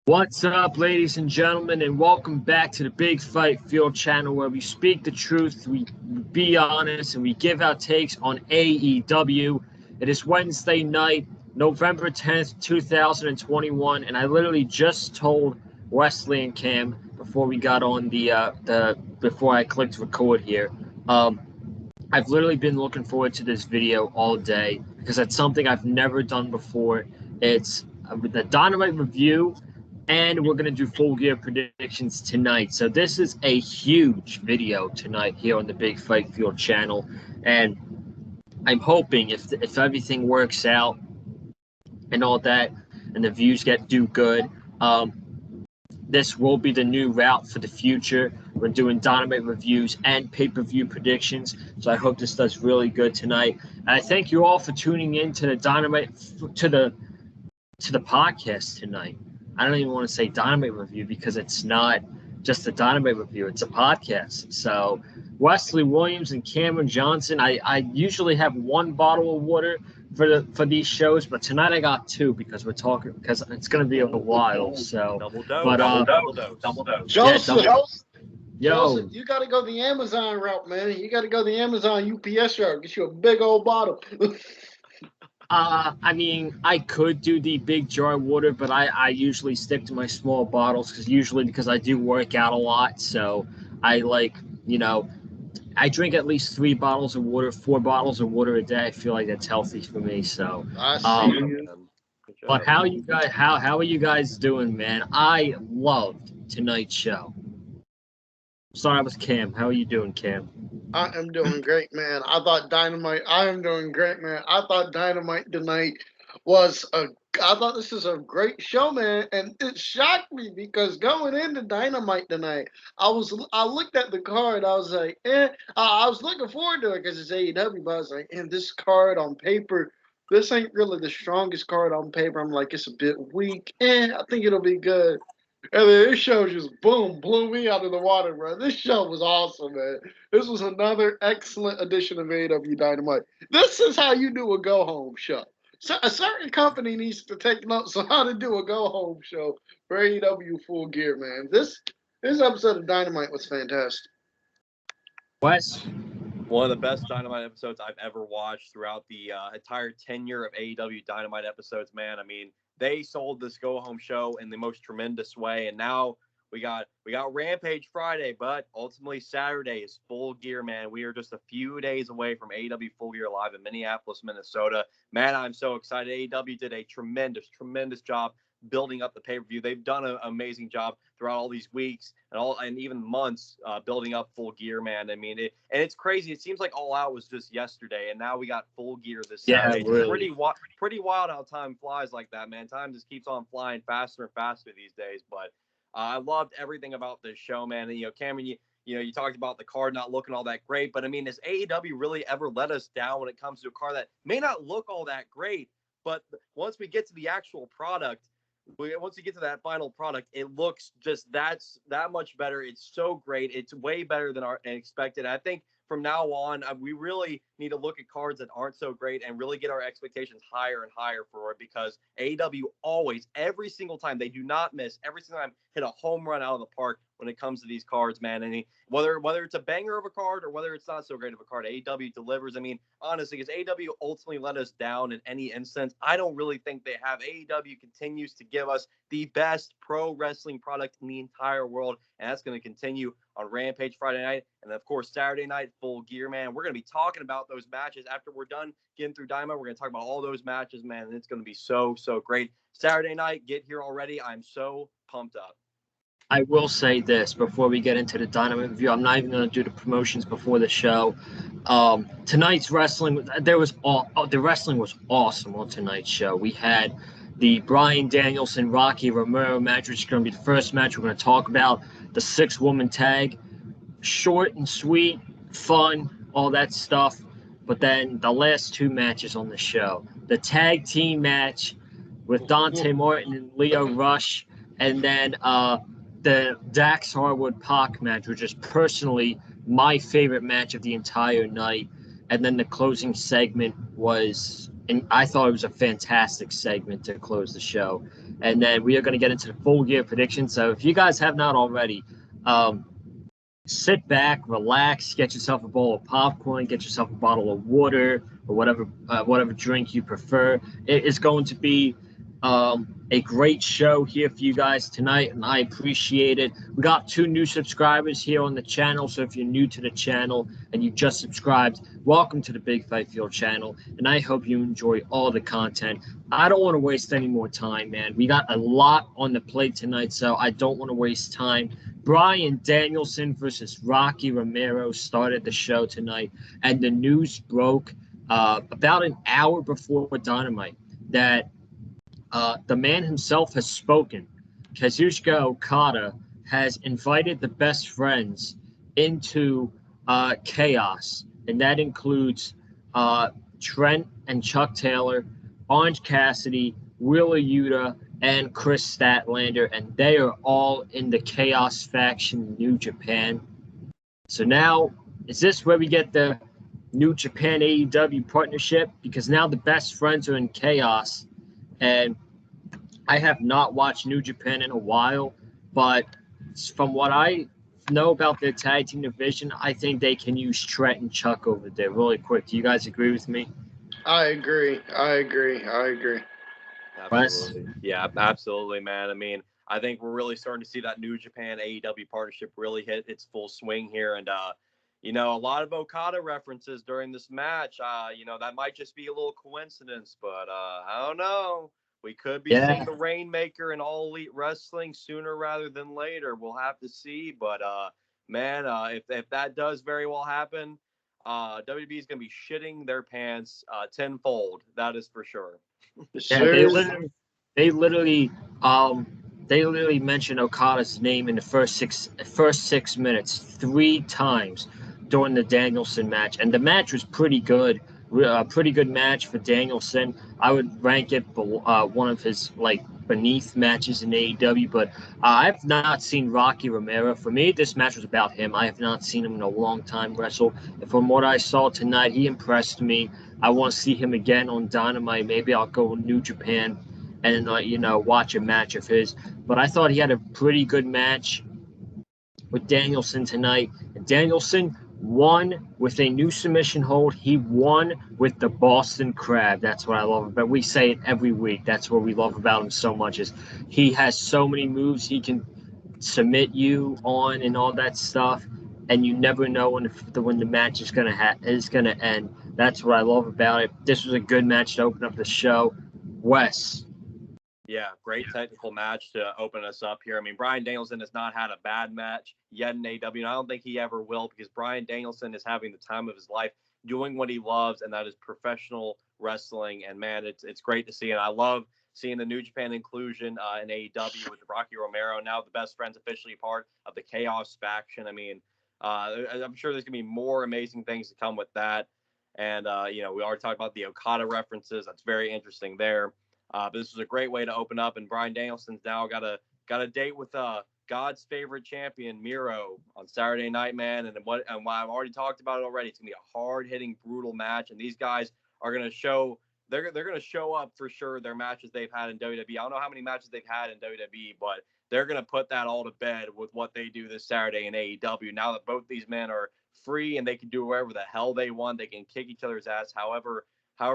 What's up, ladies and gentlemen, and welcome back to the Big Fight Field channel where we speak the truth, we be honest, and we give our takes on AEW. It is Wednesday night, November 10th, 2021, and I literally just told Wesley and Cam before we got on before I clicked record here. I've literally been looking forward to this video all day because it's something I've never done before. It's the Dynamite review, and we're going to do full gear predictions tonight. So this is a huge video tonight here on the Big Fight Field channel, and I'm hoping if everything works out and all that, and the views do good, this will be the new route for the future. We're doing Dynamite reviews and pay-per-view predictions, so I hope this does really good tonight. And I thank you all for tuning in to the Dynamite to the podcast tonight. I don't even want to say Dynamite review because it's not just a Dynamite review; it's a podcast. So Wesley Williams and Cameron Johnson. I usually have one bottle of water for these shows, but tonight I got two because it's going to be a while. So double dose. Joseph, yo, you got to go the Amazon route, man. You got to go the Amazon UPS route. Get you a big old bottle. I mean, I could do the big jar of water, but I usually stick to my small bottles because I do work out a lot. So I I drink at least 3 bottles of water, 4 bottles of water a day. I feel like that's healthy for me. So, I see. But how are you guys doing, man? I loved tonight's show. Sorry, with Cam. How are you doing, Cam? I am doing great, man. I am doing great, man. I thought Dynamite tonight I thought this is a great show, man, and it shocked me because going into Dynamite tonight, I looked at the card, I was like, I was looking forward to it because it's AEW, but I was like, this card on paper, this ain't really the strongest card on paper. I'm like, it's a bit weak. I think it'll be good. And then this show just blew me out of the water, bro. This show was awesome, man. This was another excellent edition of AEW Dynamite. This is how you do a go home show. So a certain company needs to take notes on how to do a go home show for AEW Full Gear, man. This episode of Dynamite was fantastic. Wes? One of the best Dynamite episodes I've ever watched throughout the entire tenure of AEW Dynamite episodes, man. I mean, they sold this go-home show in the most tremendous way, and now we got Rampage Friday, but ultimately Saturday is Full Gear, man. We are just a few days away from AEW Full Gear live in Minneapolis, Minnesota. Man, I'm so excited. AEW did a tremendous job building up the pay-per-view. They've done an amazing job throughout all these weeks and even months building up Full Gear, man. I mean, it's crazy. It seems like All Out was just yesterday, and now we got Full Gear this Saturday. Really. It's pretty wild how time flies like that, man. Time just keeps on flying faster and faster these days. But I loved everything about this show, man. And, Cameron, you talked about the card not looking all that great, but I mean, has AEW really ever let us down when it comes to a card that may not look all that great, but once we get to the actual product, once you get to that final product, it looks just that much better. It's so great. It's way better than expected. I think from now on, we really need to look at cards that aren't so great and really get our expectations higher and higher for it, because AEW always, every single time, they do not miss. Every single time, hit a home run out of the park when it comes to these cards, man. And whether it's a banger of a card or whether it's not so great of a card, AEW delivers. I mean, honestly, because AEW ultimately let us down in any instance, I don't really think they have. AEW continues to give us the best pro wrestling product in the entire world, and that's going to continue on Rampage Friday night, and of course Saturday night Full Gear, man. We're going to be talking about those matches after we're done getting through Dynamite. We're going to talk about all those matches, man, and it's going to be so great. Saturday night, get here already. I'm so pumped up. I will say this before we get into the Dynamite review. I'm not even going to do the promotions before the show. Tonight's wrestling, the wrestling was awesome on tonight's show. We had the Bryan Danielson, Rocky Romero match, which is going to be the first match we're going to talk about. The 6-woman tag, short and sweet, fun, all that stuff. But then the last 2 matches on the show, the tag team match with Dante Martin and Leo Rush, and then the Dax Harwood Pac match, which is personally my favorite match of the entire night. And then the closing segment was and I thought it was a fantastic segment to close the show. And then we are going to get into the full gear prediction. So if you guys have not already, sit back, relax, get yourself a bowl of popcorn, get yourself a bottle of water or whatever drink you prefer. It is going to be a great show here for you guys tonight, and I appreciate it. We got 2 new subscribers here on the channel, so if you're new to the channel and you just subscribed, welcome to the Big Fight Field channel, and I hope you enjoy all the content. I don't want to waste any more time, man. We got a lot on the plate tonight, so I don't want to waste time. Bryan Danielson versus Rocky Romero started the show tonight, and the news broke about an hour before Dynamite that the man himself has spoken. Kazuchika Okada has invited the best friends into chaos, and that includes Trent and Chuck Taylor, Orange Cassidy, Wheeler Yuta, and Chris Statlander, and they are all in the Chaos faction New Japan. So now, is this where we get the New Japan AEW partnership? Because now the best friends are in Chaos, and I have not watched New Japan in a while, but from what I know about their tag team division, I think they can use Trent and Chuck over there really quick. Do you guys agree with me? I agree. Absolutely. Yeah, absolutely, man. I mean, I think we're really starting to see that New Japan AEW partnership really hit its full swing here. And, a lot of Okada references during this match. That might just be a little coincidence, but I don't know. We could be seeing the Rainmaker in All Elite Wrestling sooner rather than later. We'll have to see. But, if that does very well happen, WB is going to be shitting their pants tenfold. That is for sure. Yeah, they literally mentioned Okada's name in the first six minutes 3 times during the Danielson match, and the match was pretty good. A pretty good match for Danielson. I would rank it one of his beneath matches in AEW, but I've not seen Rocky Romero. For me, this match was about him. I have not seen him in a long time wrestle. And from what I saw tonight, he impressed me. I want to see him again on Dynamite. Maybe I'll go New Japan and watch a match of his. But I thought he had a pretty good match with Danielson tonight. And Danielson won with a new submission hold. He won with the Boston Crab. That's what I love about. We say it every week. That's what we love about him so much. Is he has so many moves he can submit you on and all that stuff, and you never know when the match is gonna end. That's what I love about it. This was a good match to open up the show. Wes. Yeah, great technical match to open us up here. I mean, Bryan Danielson has not had a bad match yet in AEW, and I don't think he ever will, because Bryan Danielson is having the time of his life doing what he loves, and that is professional wrestling. And, man, it's great to see. And I love seeing the New Japan inclusion in AEW with Rocky Romero, now the best friends officially part of the Chaos faction. I mean, I'm sure there's going to be more amazing things to come with that. And, we already talked about the Okada references. That's very interesting there. But this was a great way to open up, and Bryan Danielson's now got a date with God's favorite champion, Miro, on Saturday night, man. And what I've already talked about it already, it's gonna be a hard-hitting, brutal match, and these guys are gonna show they're gonna show up for sure. Their matches they've had in WWE. I don't know how many matches they've had in WWE, but they're gonna put that all to bed with what they do this Saturday in AEW. Now that both these men are free and they can do whatever the hell they want, they can kick each other's ass however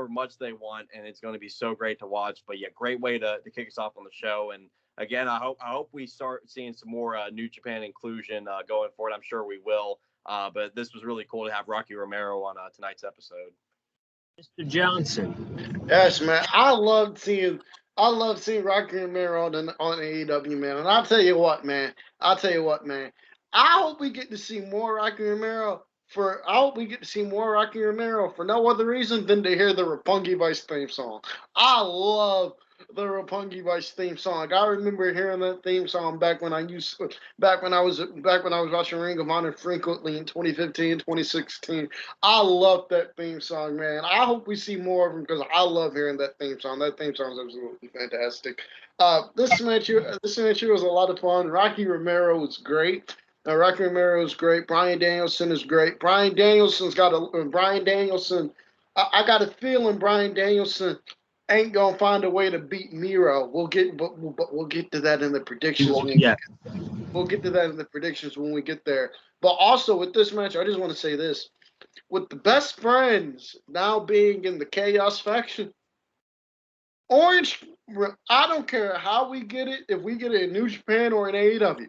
much they want, and it's going to be so great to watch. But yeah, great way to kick us off on the show. And again, I hope we start seeing some more New Japan inclusion going forward. I'm sure we will. But this was really cool to have Rocky Romero on tonight's episode. Mr. Johnson. Yes, man. I love seeing Rocky Romero on AEW, man. And I'll tell you what, man. I hope we get to see more Rocky Romero for no other reason than to hear the Roppongi Vice theme song. I love the Roppongi Vice theme song. I remember hearing that theme song back when I was watching Ring of Honor frequently in 2015, 2016. I love that theme song, man. I hope we see more of them because I love hearing that theme song. That theme song is absolutely fantastic. This match here was a lot of fun. Rocky Romero was great. Rocky Romero is great. Bryan Danielson is great. Bryan Danielson I got a feeling Bryan Danielson ain't gonna find a way to beat Miro. But we'll get to that in the predictions. We'll get to that in the predictions when we get there. But also with this match, I just want to say this: with the best friends now being in the Chaos faction, Orange. I don't care how we get it. If we get it in New Japan or in AEW,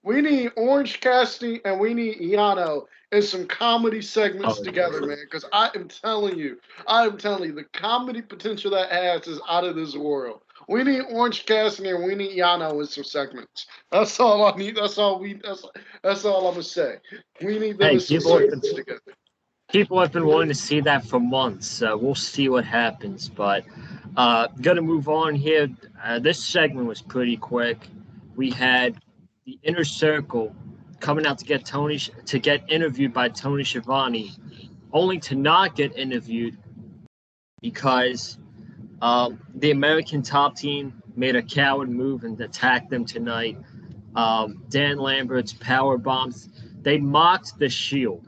we need Orange Cassidy and we need Yano in some comedy segments together, man. Because I am telling you, the comedy potential that has is out of this world. We need Orange Cassidy and we need Yano in some segments. That's all I need. That's all I'm gonna say. We need them in some segments together. People have been wanting to see that for months. We'll see what happens. But gonna move on here. This segment was pretty quick. We had the Inner Circle coming out to get interviewed by Tony Schiavone, only to not get interviewed because the American Top Team made a coward move and attacked them tonight. Dan Lambert's power bombs. They mocked the Shield.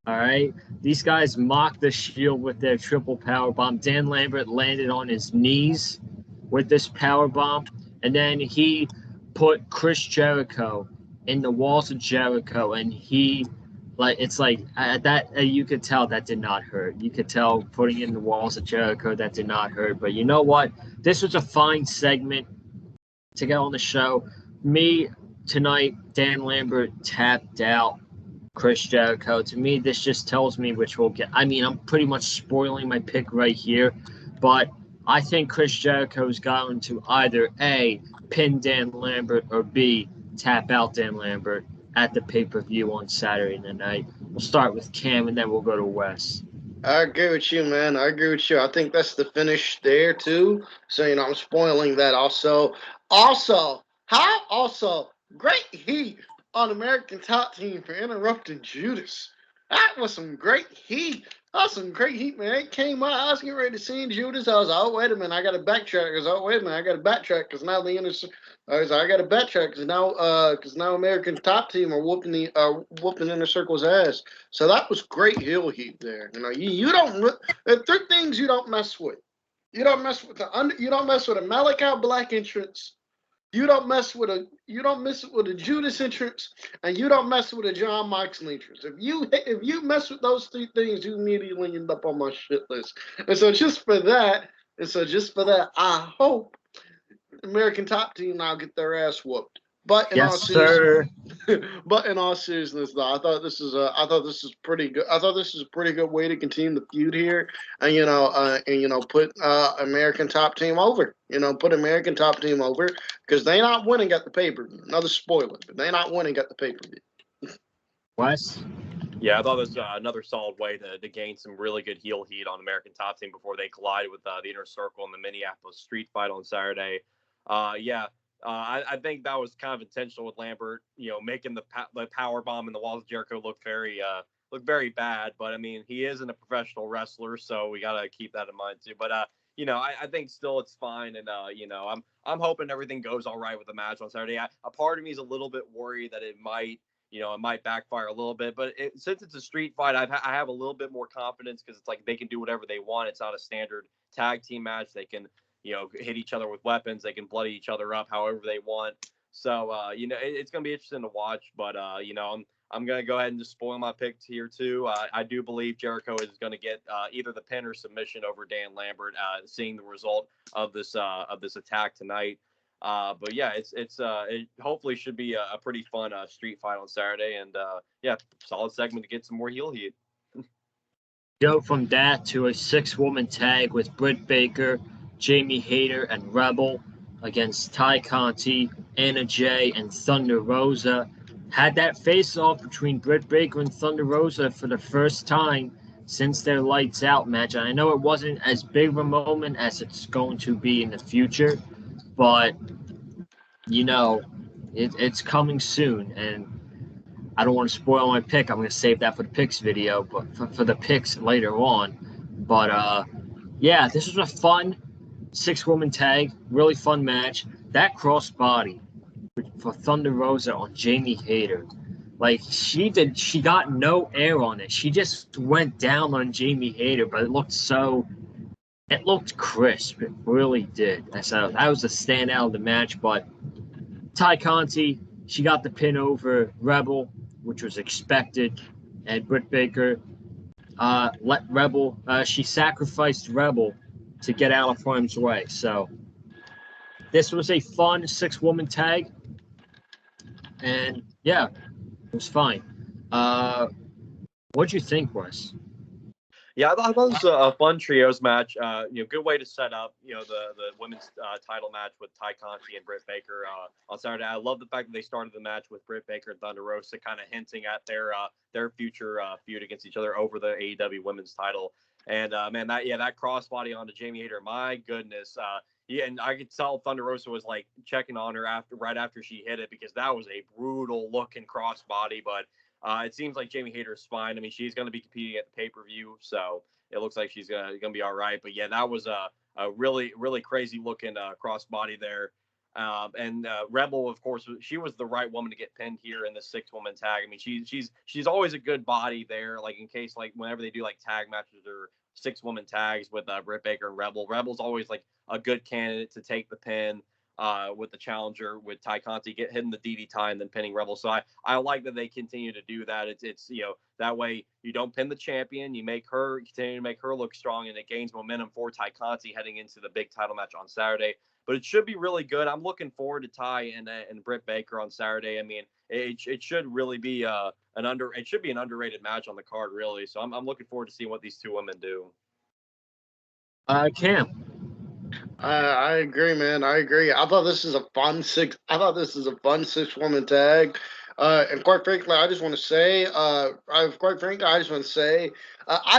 All right, these guys mocked the Shield with their triple power bomb. Dan Lambert landed on his knees with this power bomb, and then he put Chris Jericho in the walls of Jericho, and you could tell that did not hurt. You could tell putting in the walls of Jericho that did not hurt. But you know what? This was a fine segment to get on the show. Me tonight, Dan Lambert tapped out Chris Jericho. To me, this just tells me which we'll get. I mean, I'm pretty much spoiling my pick right here, but I think Chris Jericho is going to either A, pin Dan Lambert, or B, tap out Dan Lambert at the pay-per-view on Saturday night. We'll start with Cam, and then we'll go to Wes. I agree with you, man. I agree with you. I think that's the finish there, too. So, I'm spoiling that also. Also, great heat on American Top Team for interrupting Judas. That was some great heat. That's some great heat, man. It came out. I was getting ready to see Judas. I was like, oh, wait a minute. I got to backtrack. Because now now American Top Team are whooping Inner Circle's ass. So that was great heel heat there. You don't. There are three things you don't mess with. You don't mess with a Malachi Black entrance. You don't mess with a Judas entrance, and you don't mess with a John Moxley entrance. If you mess with those three things, you immediately end up on my shit list. And so just for that, I hope American Top Team now get their ass whooped. But in all seriousness, though, I thought this is pretty good. I thought this is a pretty good way to continue the feud here, and put American Top Team over. Put American Top Team over because they not winning at the pay-per-view. Another spoiler, but they not winning at the pay-per-view. Wes? Yeah, I thought this was another solid way to gain some really good heel heat on American Top Team before they collide with the Inner Circle in the Minneapolis Street Fight on Saturday. I think that was kind of intentional with Lambert, making the power bomb in the walls of Jericho look very bad. But I mean, he isn't a professional wrestler, so we gotta keep that in mind too. But I think still it's fine, and I'm hoping everything goes all right with the match on Saturday. A part of me is a little bit worried that it might backfire a little bit, but since it's a street fight, I have a little bit more confidence because it's like they can do whatever they want. It's not a standard tag team match. They can hit each other with weapons. They can bloody each other up however they want. So, it's going to be interesting to watch. But, I'm going to go ahead and just spoil my pick here, too. I do believe Jericho is going to get either the pin or submission over Dan Lambert, seeing the result of this attack tonight. But, yeah, it hopefully should be a pretty fun street fight on Saturday. And, solid segment to get some more heel heat. Go from that to a 6-woman tag with Britt Baker, Jamie Hayter, and Rebel against Ty Conti, Anna Jay, and Thunder Rosa. Had that face-off between Britt Baker and Thunder Rosa for the first time since their Lights Out match. And I know it wasn't as big of a moment as it's going to be in the future, but, it's coming soon. And I don't want to spoil my pick. I'm going to save that for the picks video, but for the picks later on. But, this was a fun 6-woman tag, really fun match. That crossbody for Thunder Rosa on Jamie Hayter, Like she got no air on it. She just went down on Jamie Hayter, but it looked crisp. It really did. So that was a standout of the match. But Ty Conti, she got the pin over Rebel, which was expected, and Britt Baker she sacrificed Rebel to get out of harm's way. So this was a fun 6-woman tag, and yeah, it was fine. What'd you think, Wes? Yeah, I thought it was a fun trios match. Good way to set up, the women's title match with Ty Conti and Britt Baker on Saturday. I love the fact that they started the match with Britt Baker and Thunder Rosa, kind of hinting at their future feud against each other over the AEW women's title. And man, that crossbody onto Jamie Hayter, my goodness. Yeah, and I could tell Thunder Rosa was like checking on her right after she hit it, because that was a brutal looking crossbody, but. It seems like Jamie Hayter's fine. I mean, she's going to be competing at the pay-per-view, so it looks like she's going to be all right. But yeah, that was a really, really crazy looking crossbody there. And Rebel, of course, she was the right woman to get pinned here in the 6-woman tag. I mean, she's always a good body there. Like in case like whenever they do like tag matches or 6-woman tags with Britt Baker and Rebel, Rebel's always like a good candidate to take the pin. With the challenger, with Ty Conti hitting the DDT and then pinning Rebel. So I like that they continue to do that. It's that way you don't pin the champion, you continue to make her look strong, and it gains momentum for Ty Conti heading into the big title match on Saturday. But it should be really good. I'm looking forward to Ty and Britt Baker on Saturday. I mean, it should really be an underrated match on the card, really. So I'm looking forward to seeing what these two women do. Cam. I agree, man. I agree. I thought this is a fun 6-woman tag. And quite frankly, I just want to say, I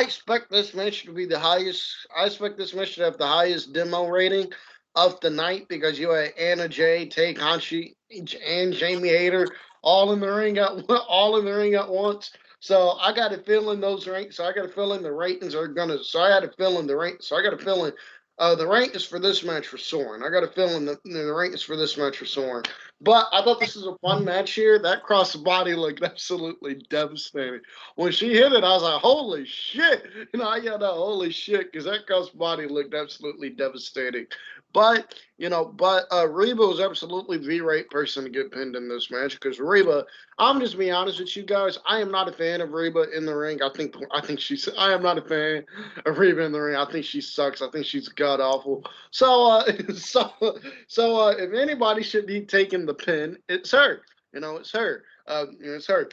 expect this match to be the highest. I expect this match to have the highest demo rating of the night, because you had Anna Jay, Tay Conti, and Jamie Hayter all in the ring at once. So I got a feeling the ratings are gonna. So I got a feeling the rankings for this match were soaring. I got a feeling that the rankings for this match were soaring. But I thought this was a fun match here. That crossbody looked absolutely devastating. When she hit it, I was like, holy shit. I yelled out, holy shit, because that crossbody looked absolutely devastating. But Reba was absolutely the right person to get pinned in this match, because Reba, I'm just being honest with you guys, I am not a fan of Reba in the ring. I am not a fan of Reba in the ring. I think she sucks. I think she's god awful. So if anybody should be taking the pin, it's her. It's her. It's her.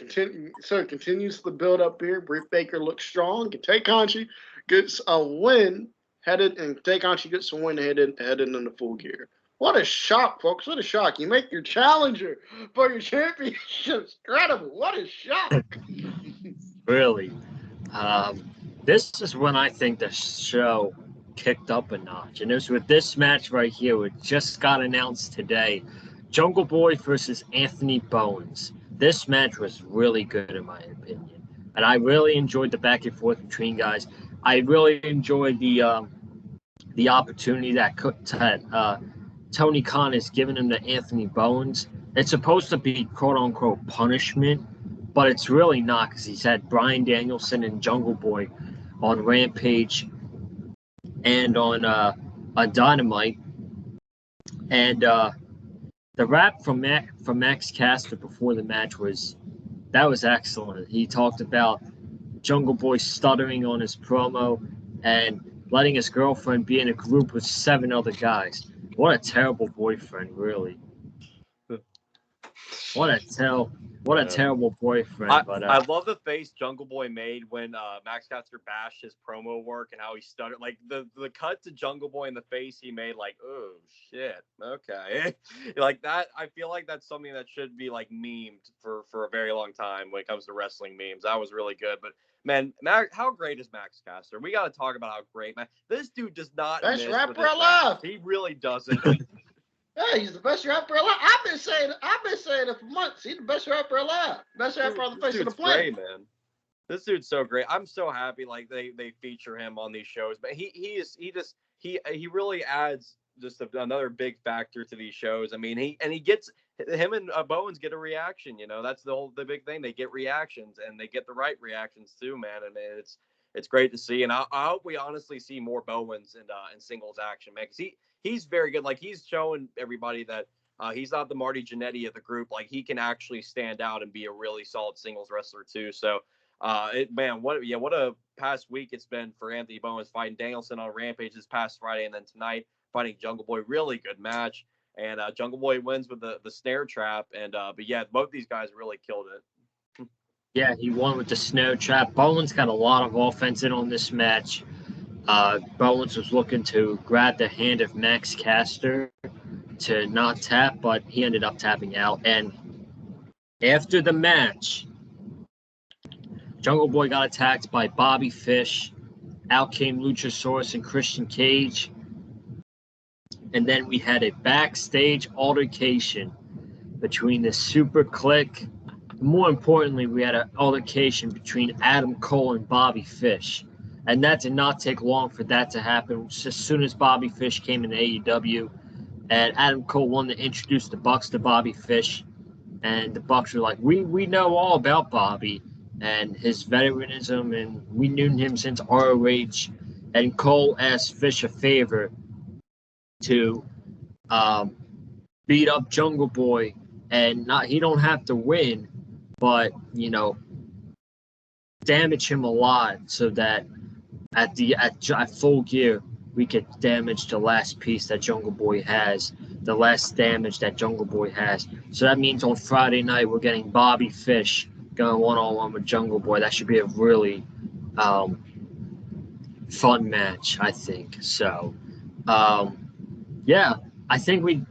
Continues the build up here. Britt Baker looks strong. Tay Conti gets a win. Tay Conti gets a win headed into full gear. What a shock, folks. What a shock. You make your challenger for your championship. Incredible. What a shock. Really. This is when I think the show kicked up a notch. And it was with this match right here, which just got announced today. Jungle Boy versus Anthony Bowens. This match was really good, in my opinion. And I really enjoyed the back and forth between guys. I really enjoyed the opportunity that Tony Khan has given him to Anthony Bowens. It's supposed to be quote-unquote punishment, but it's really not, because he's had Bryan Danielson and Jungle Boy on Rampage and on Dynamite. And the rap from Max Caster before the match was excellent. He talked about Jungle Boy stuttering on his promo and letting his girlfriend be in a group with 7 other guys. What a terrible boyfriend, really. What a terrible boyfriend. I love the face Jungle Boy made when Max Caster bashed his promo work and how he stuttered. Like the cut to Jungle Boy in the face he made, like, oh shit, okay, like that. I feel like that's something that should be like memed for a very long time when it comes to wrestling memes. That was really good, but. Man, how great is Max Caster? We got to talk about how great, man. This dude does not. Best rapper alive. He really doesn't. Yeah, he's the best rapper alive. I've been saying it for months. He's the best rapper alive. Best rapper on the face of the planet. Great, man. This dude's so great. I'm so happy like they feature him on these shows. But he really adds just another big factor to these shows. I mean, he gets him and Bowens get a reaction. You know, that's the big thing. They get reactions, and they get the right reactions too, man. I mean, it's great to see, and I hope we honestly see more Bowens in singles action, man, because he's very good. Like, he's showing everybody that he's not the Marty Jannetty of the group. Like, he can actually stand out and be a really solid singles wrestler too. So, what a past week it's been for Anthony Bowens, fighting Danielson on Rampage this past Friday, and then tonight fighting Jungle Boy. Really good match, and Jungle Boy wins with the snare trap. And but yeah, both these guys really killed it. Yeah, he won with the snare trap. Bowens got a lot of offense in on this match. Bowens was looking to grab the hand of Max Caster to not tap, but he ended up tapping out. And after the match, Jungle Boy got attacked by Bobby Fish. Out came Luchasaurus and Christian Cage. And then we had a backstage altercation between the Super Click. More importantly, we had an altercation between Adam Cole and Bobby Fish. And that did not take long for that to happen. As soon as Bobby Fish came in AEW, and Adam Cole wanted to introduce the Bucks to Bobby Fish. And the Bucks were like, we know all about Bobby and his veteranism, and we knew him since ROH. And Cole asked Fish a favor to beat up Jungle Boy, and he don't have to win, but damage him a lot so that at Full Gear we could damage the last piece that Jungle Boy has, the last damage that Jungle Boy has. So that means on Friday night we're getting Bobby Fish going one-on-one with Jungle Boy. That should be a really fun match, I think. So, yeah, I think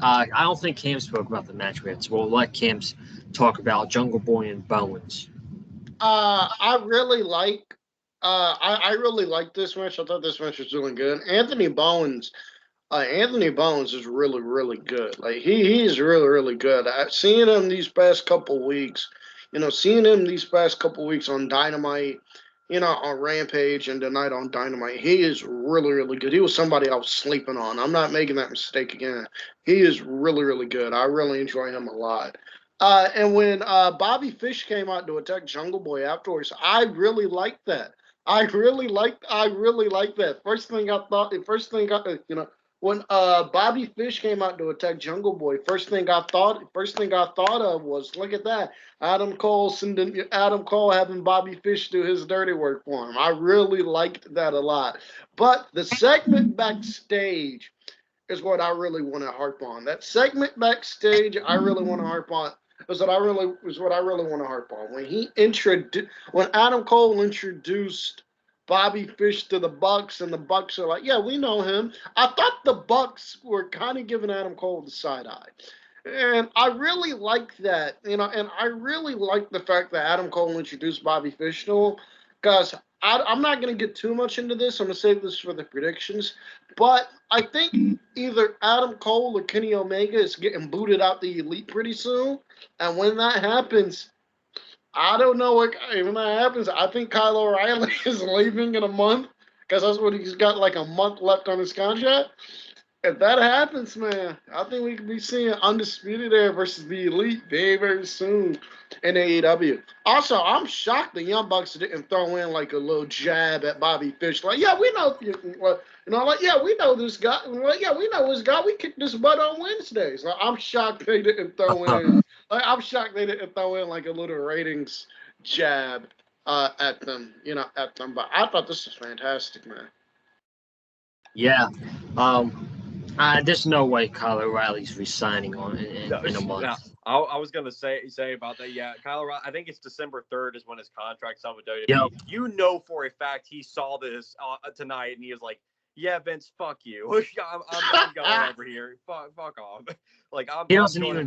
I don't think Cam spoke about the match we had, so we'll let Cam talk about Jungle Boy and Bowens. I really like this match. I thought this match was really good. Anthony Bowens is really, really good. Like, he is really, really good. Seeing him these past couple weeks on Dynamite, on Rampage, and tonight on Dynamite, he is really, really good. He was somebody I was sleeping on. I'm not making that mistake again. He is really, really good. I really enjoy him a lot. And when Bobby Fish came out to attack Jungle Boy afterwards, I really liked that. I really liked that. When Bobby Fish came out to attack Jungle Boy, first thing I thought of was, look at that, Adam Cole having Bobby Fish do his dirty work for him. I really liked that a lot. But the segment backstage is what I really want to harp on. That segment backstage, I really want to harp on. Is what I really want to harp on. When Adam Cole introduced Bobby Fish to the Bucks, and the Bucks are like, yeah, we know him. I thought the Bucks were kind of giving Adam Cole the side eye. And I really like that, and I really like the fact that Adam Cole introduced Bobby Fish to him, because I'm not going to get too much into this. I'm going to save this for the predictions. But I think either Adam Cole or Kenny Omega is getting booted out the Elite pretty soon. And when that happens, I don't know when that happens. I think Kyle O'Reilly is leaving in a month, because that's what he's got, like a month left on his contract. If that happens, man, I think we could be seeing Undisputed Era versus the Elite very, very soon in AEW. Also, I'm shocked the Young Bucks didn't throw in like a little jab at Bobby Fish. Like, yeah, we know, we know this guy. Like, yeah, we know this guy. We kicked this butt on Wednesdays. Like, I'm shocked they didn't throw in. Like a little ratings jab at them. But I thought this was fantastic, man. Yeah. There's no way Kyle O'Reilly's resigning in a month. Yeah, I was gonna say about that. Yeah, Kyle O'Reilly. I think it's December 3rd is when his contract's up with WWE. Yep. You know for a fact he saw this tonight, and he was like, "Yeah, Vince, fuck you. I'm going over here. Fuck off. Like I'm joining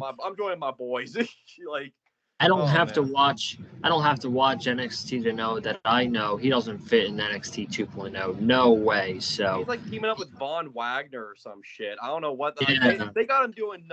my boys." Like, I don't have to watch NXT to know that I know he doesn't fit in NXT 2.0. No way. So he's like teaming up with Von Wagner or some shit. I don't know what. Yeah. They got him doing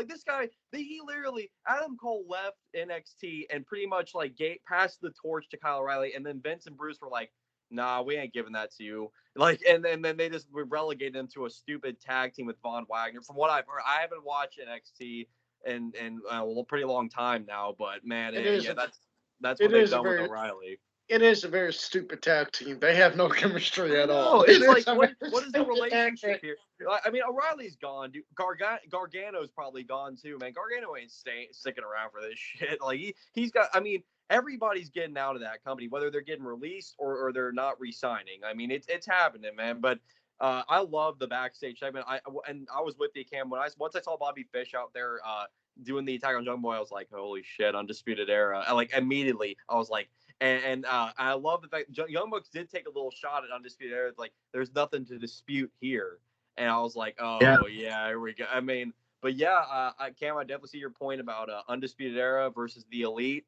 this guy. He literally, Adam Cole left NXT and pretty much like passed the torch to Kyle O'Reilly, and then Vince and Bruce were like, Nah, we ain't giving that to you. Like, and then they just relegated them to a stupid tag team with Von Wagner. From what I've heard, I haven't watched NXT in a pretty long time now, but man, that's what they've done with O'Reilly. It is a very stupid tag team. They have no chemistry at all. It's like, what is the relationship here? I mean, O'Reilly's gone, dude. Gargano's probably gone too, man. Gargano ain't sticking around for this shit. Like he's got. I mean, everybody's getting out of that company, whether they're getting released or they're not re-signing. I mean, it's happening, man. But I love the backstage segment. I was with you, Cam, once I saw Bobby Fish out there doing the attack on Jungle Boy, I was like, holy shit, Undisputed Era. Immediately, I was like. And I love the fact Young Bucks did take a little shot at Undisputed Era. It's like, there's nothing to dispute here. And I was like, oh, yeah here we go. I mean, but yeah, Cam, I definitely see your point about Undisputed Era versus the Elite.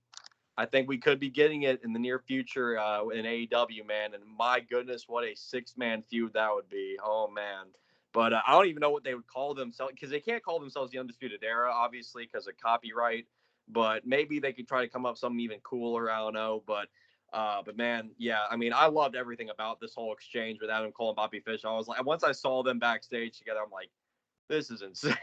I think we could be getting it in the near future in AEW, man. And my goodness, what a 6-man feud that would be. Oh, man. But I don't even know what they would call themselves, because they can't call themselves the Undisputed Era, obviously, because of copyright. But maybe they could try to come up with something even cooler. I don't know. But man, yeah, I mean, I loved everything about this whole exchange with Adam Cole and Bobby Fish. I was like, once I saw them backstage together, I'm like, this is insane.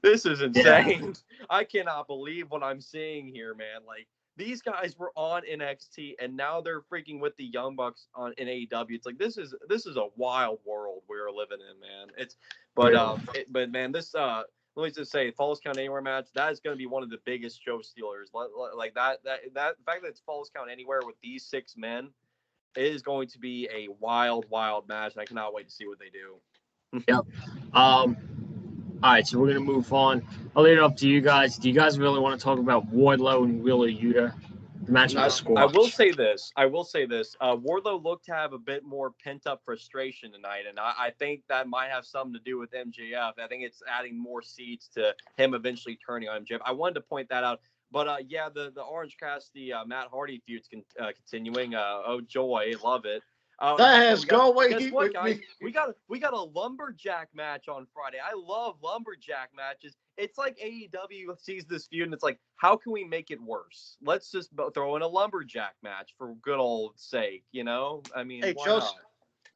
This is insane. Yeah. I cannot believe what I'm seeing here, man. Like, these guys were on NXT and now they're freaking with the Young Bucks in AEW. It's like, this is a wild world we're living in, man. But man, this let me just say, Falls Count Anywhere match, that is going to be one of the biggest show stealers. Like that the fact that it's Falls Count Anywhere with these 6 men, it is going to be a wild match. And I cannot wait to see what they do. Yep. All right, so we're going to move on. I'll leave it up to you guys. Do you guys really want to talk about Wardlow and Wheeler Yuta? The match was squash. I will say this. Wardlow looked to have a bit more pent-up frustration tonight, and I think that might have something to do with MJF. I think it's adding more seeds to him eventually turning on MJF. I wanted to point that out. But, yeah, the Orange Cassidy, Matt Hardy feud's continuing. Oh, joy. Love it. That has gone away. Guess what, guys? We got a lumberjack match on Friday. I love lumberjack matches. It's like AEW sees this feud and it's like, how can we make it worse? Let's just throw in a lumberjack match for good old sake, you know? I mean, hey, why Joseph, not?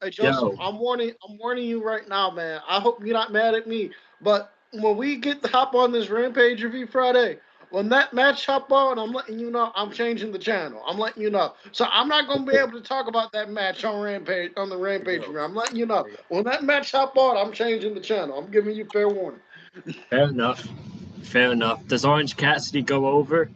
Hey Joseph, I'm warning you right now, man. I hope you're not mad at me, but when we get to hop on this Rampage review Friday, when that match hop on, I'm letting you know I'm changing the channel. I'm letting you know. So I'm not going to be able to talk about that match on the Rampage review. I'm letting you know. When that match hop on, I'm changing the channel. I'm giving you fair warning. Fair enough. Does Orange Cassidy go over?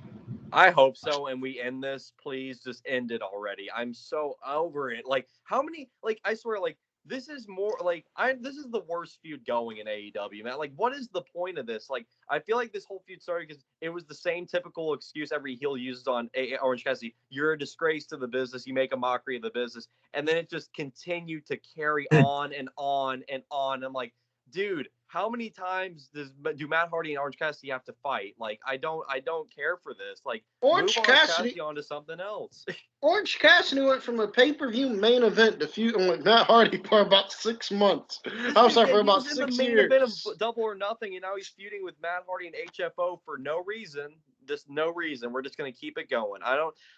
I hope so, and we end this. Please just end it already. I'm so over it. Like, how many, like, I swear, like, this is more, like, this is the worst feud going in AEW, man. Like, what is the point of this? Like, I feel like this whole feud started because it was the same typical excuse every heel uses on Orange Cassidy. You're a disgrace to the business. You make a mockery of the business. And then it just continued to carry on and on and on. I'm like, dude, how many times do Matt Hardy and Orange Cassidy have to fight? Like, I don't care for this. Like, Orange Cassidy on to something else. Orange Cassidy went from a pay-per-view main event to feuding with Matt Hardy for about 6 months. I'm sorry, for about 6 years. He was in the main event of Double or Nothing, and now he's feuding with Matt Hardy and HFO for no reason. Just no reason. We're just gonna keep it going.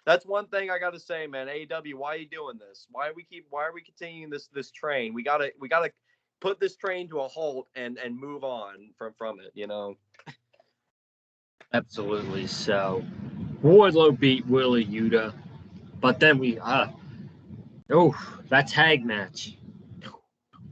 That's one thing I gotta say, man. AEW, why are you doing this? Why are we continuing this train? We gotta put this train to a halt and move on from it, you know? Absolutely. So, Wardlow beat Wheeler Yuta, but then that tag match.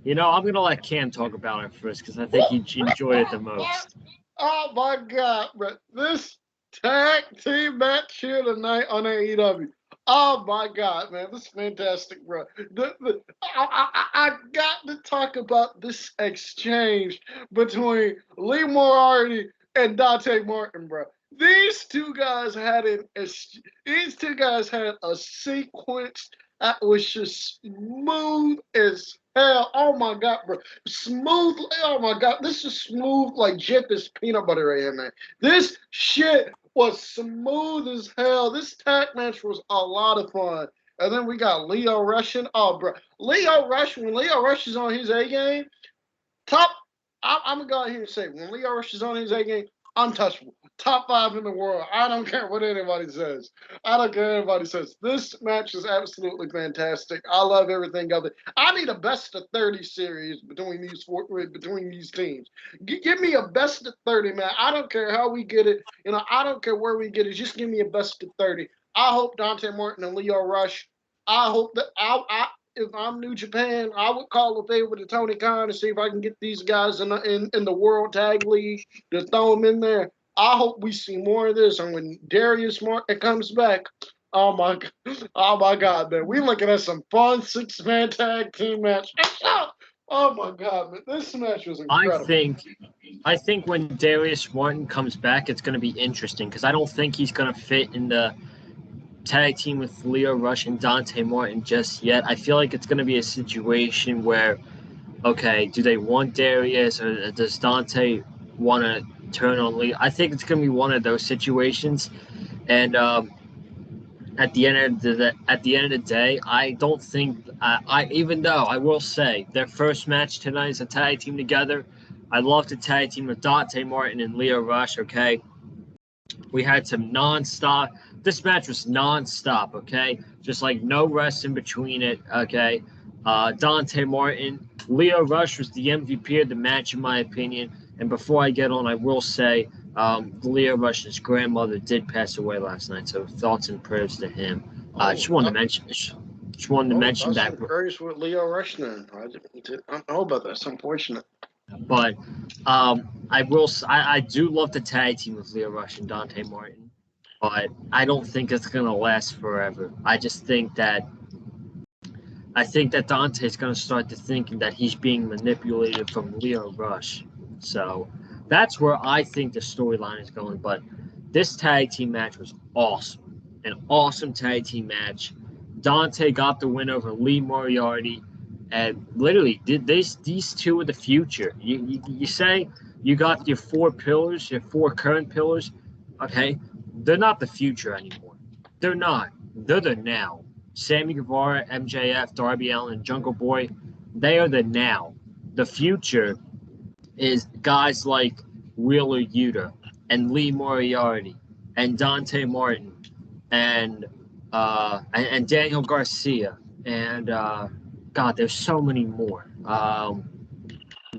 You know, I'm going to let Cam talk about it first because I think he enjoyed it the most. Oh, my God, bro. This tag team match here tonight on AEW. Oh, my God, man. This is fantastic, bro. I got to talk about this exchange between Lee Moriarty and Dante Martin, bro. These two guys had a sequence that was just smooth as hell. Oh, my God, bro. Smooth. Oh, my God. This is smooth like Jiffi's peanut butter right here, man. This shit was smooth as hell. This tag match was a lot of fun. And then we got Leo Rush. Oh, bro. When Leo Rush is on his A game, I'm going to go out here and say, when Leo Rush is on his A game, untouchable. Top 5 in the world. I don't care what anybody says. I don't care what anybody says. This match is absolutely fantastic. I love everything of it. I need a best of 30 series between these teams. Give me a best of 30, man. I don't care how we get it. I don't care where we get it. Just give me a best of 30. I hope Dante Martin and Leo Rush. I hope that if I'm New Japan, I would call a favor to Tony Khan to see if I can get these guys in the World Tag League to throw them in there. I hope we see more of this. And when Darius Martin comes back, oh my God, man, we looking at some fun 6-man tag team match. Oh my God, man, this match was incredible. I think when Darius Martin comes back, it's going to be interesting because I don't think he's going to fit in the tag team with Leo Rush and Dante Martin just yet. I feel like it's going to be a situation where, okay, do they want Darius or does Dante want to turn on Leo? I think it's going to be one of those situations. And at the end of the day, I don't think even though I will say their first match tonight is a tag team together. I love the tag team with Dante Martin and Leo Rush. Okay, we had some nonstop. This match was nonstop. Okay, just like no rest in between it. Okay, Dante Martin, Leo Rush was the MVP of the match in my opinion. And before I get on, I will say Leo Rush's grandmother did pass away last night, so thoughts and prayers to him. Just wanted to mention that. Prayers with Leo Rush then. I don't know about that. It's unfortunate. But I do love the tag team with Leo Rush and Dante Martin, but I don't think it's gonna last forever. I think that Dante is gonna start to thinking that he's being manipulated from Leo Rush. So that's where I think the storyline is going. But this tag team match was awesome. An awesome tag team match. Dante got the win over Lee Moriarty. And literally, these two are the future. You say you got your 4 pillars, your 4 current pillars. Okay, they're not the future anymore. They're not. They're the now. Sammy Guevara, MJF, Darby Allin, and Jungle Boy, they are the now. The future is guys like Wheeler Yuta and Lee Moriarty and Dante Martin and Daniel Garcia and God, there's so many more.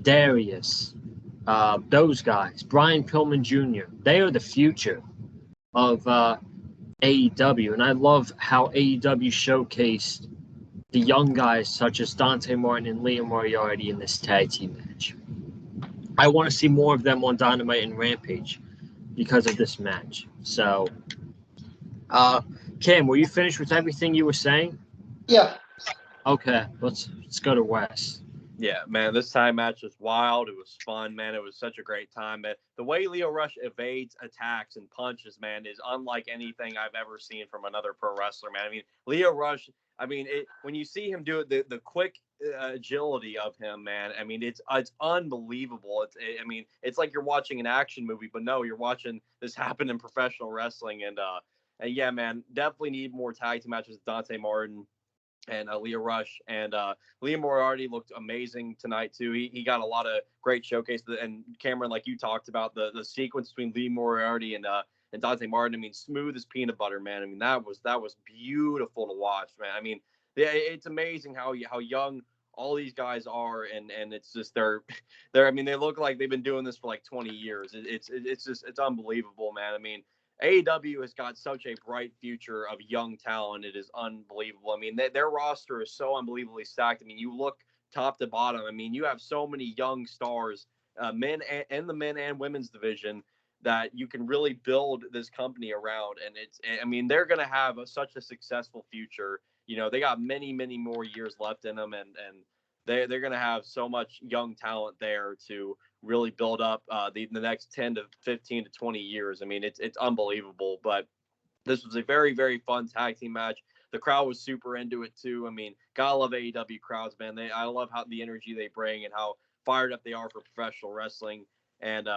Darius, those guys, Brian Pillman Jr. They are the future of AEW, and I love how AEW showcased the young guys such as Dante Martin and Liam Moriarty in this tag team match. I want to see more of them on Dynamite and Rampage because of this match. So, Cam, were you finished with everything you were saying? Yeah. Okay, let's go to Wes. Yeah, man, this time match was wild. It was fun, man. It was such a great time, man. The way Leo Rush evades attacks and punches, man, is unlike anything I've ever seen from another pro wrestler, man. I mean, Leo Rush, when you see him do it, the quick agility of him, man, I mean, it's unbelievable. It's like you're watching an action movie, but no, you're watching this happen in professional wrestling. And yeah, man, definitely need more tag team matches with Dante Martin and Leo Rush. And Liam Moriarty looked amazing tonight too. He got a lot of great showcase. And Cameron, like you talked about, the sequence between Liam Moriarty and Dante Martin, I mean, smooth as peanut butter, man. I mean, that was beautiful to watch, man. I mean, it's amazing how young all these guys are, and it's just they're I mean, they look like they've been doing this for like 20 years. It's unbelievable, man. I mean, AEW has got such a bright future of young talent. It is unbelievable. I mean, their roster is so unbelievably stacked. I mean, you look top to bottom. I mean, you have so many young stars, men and the men and women's division, that you can really build this company around. And they're going to have such a successful future. You know, they got many, many more years left in them, and they're going to have so much young talent there to really build up the next 10 to 15 to 20 years. I mean, it's unbelievable. But this was a very, very fun tag team match. The crowd was super into it too. I mean, gotta love AEW crowds, man. I love how the energy they bring and how fired up they are for professional wrestling. And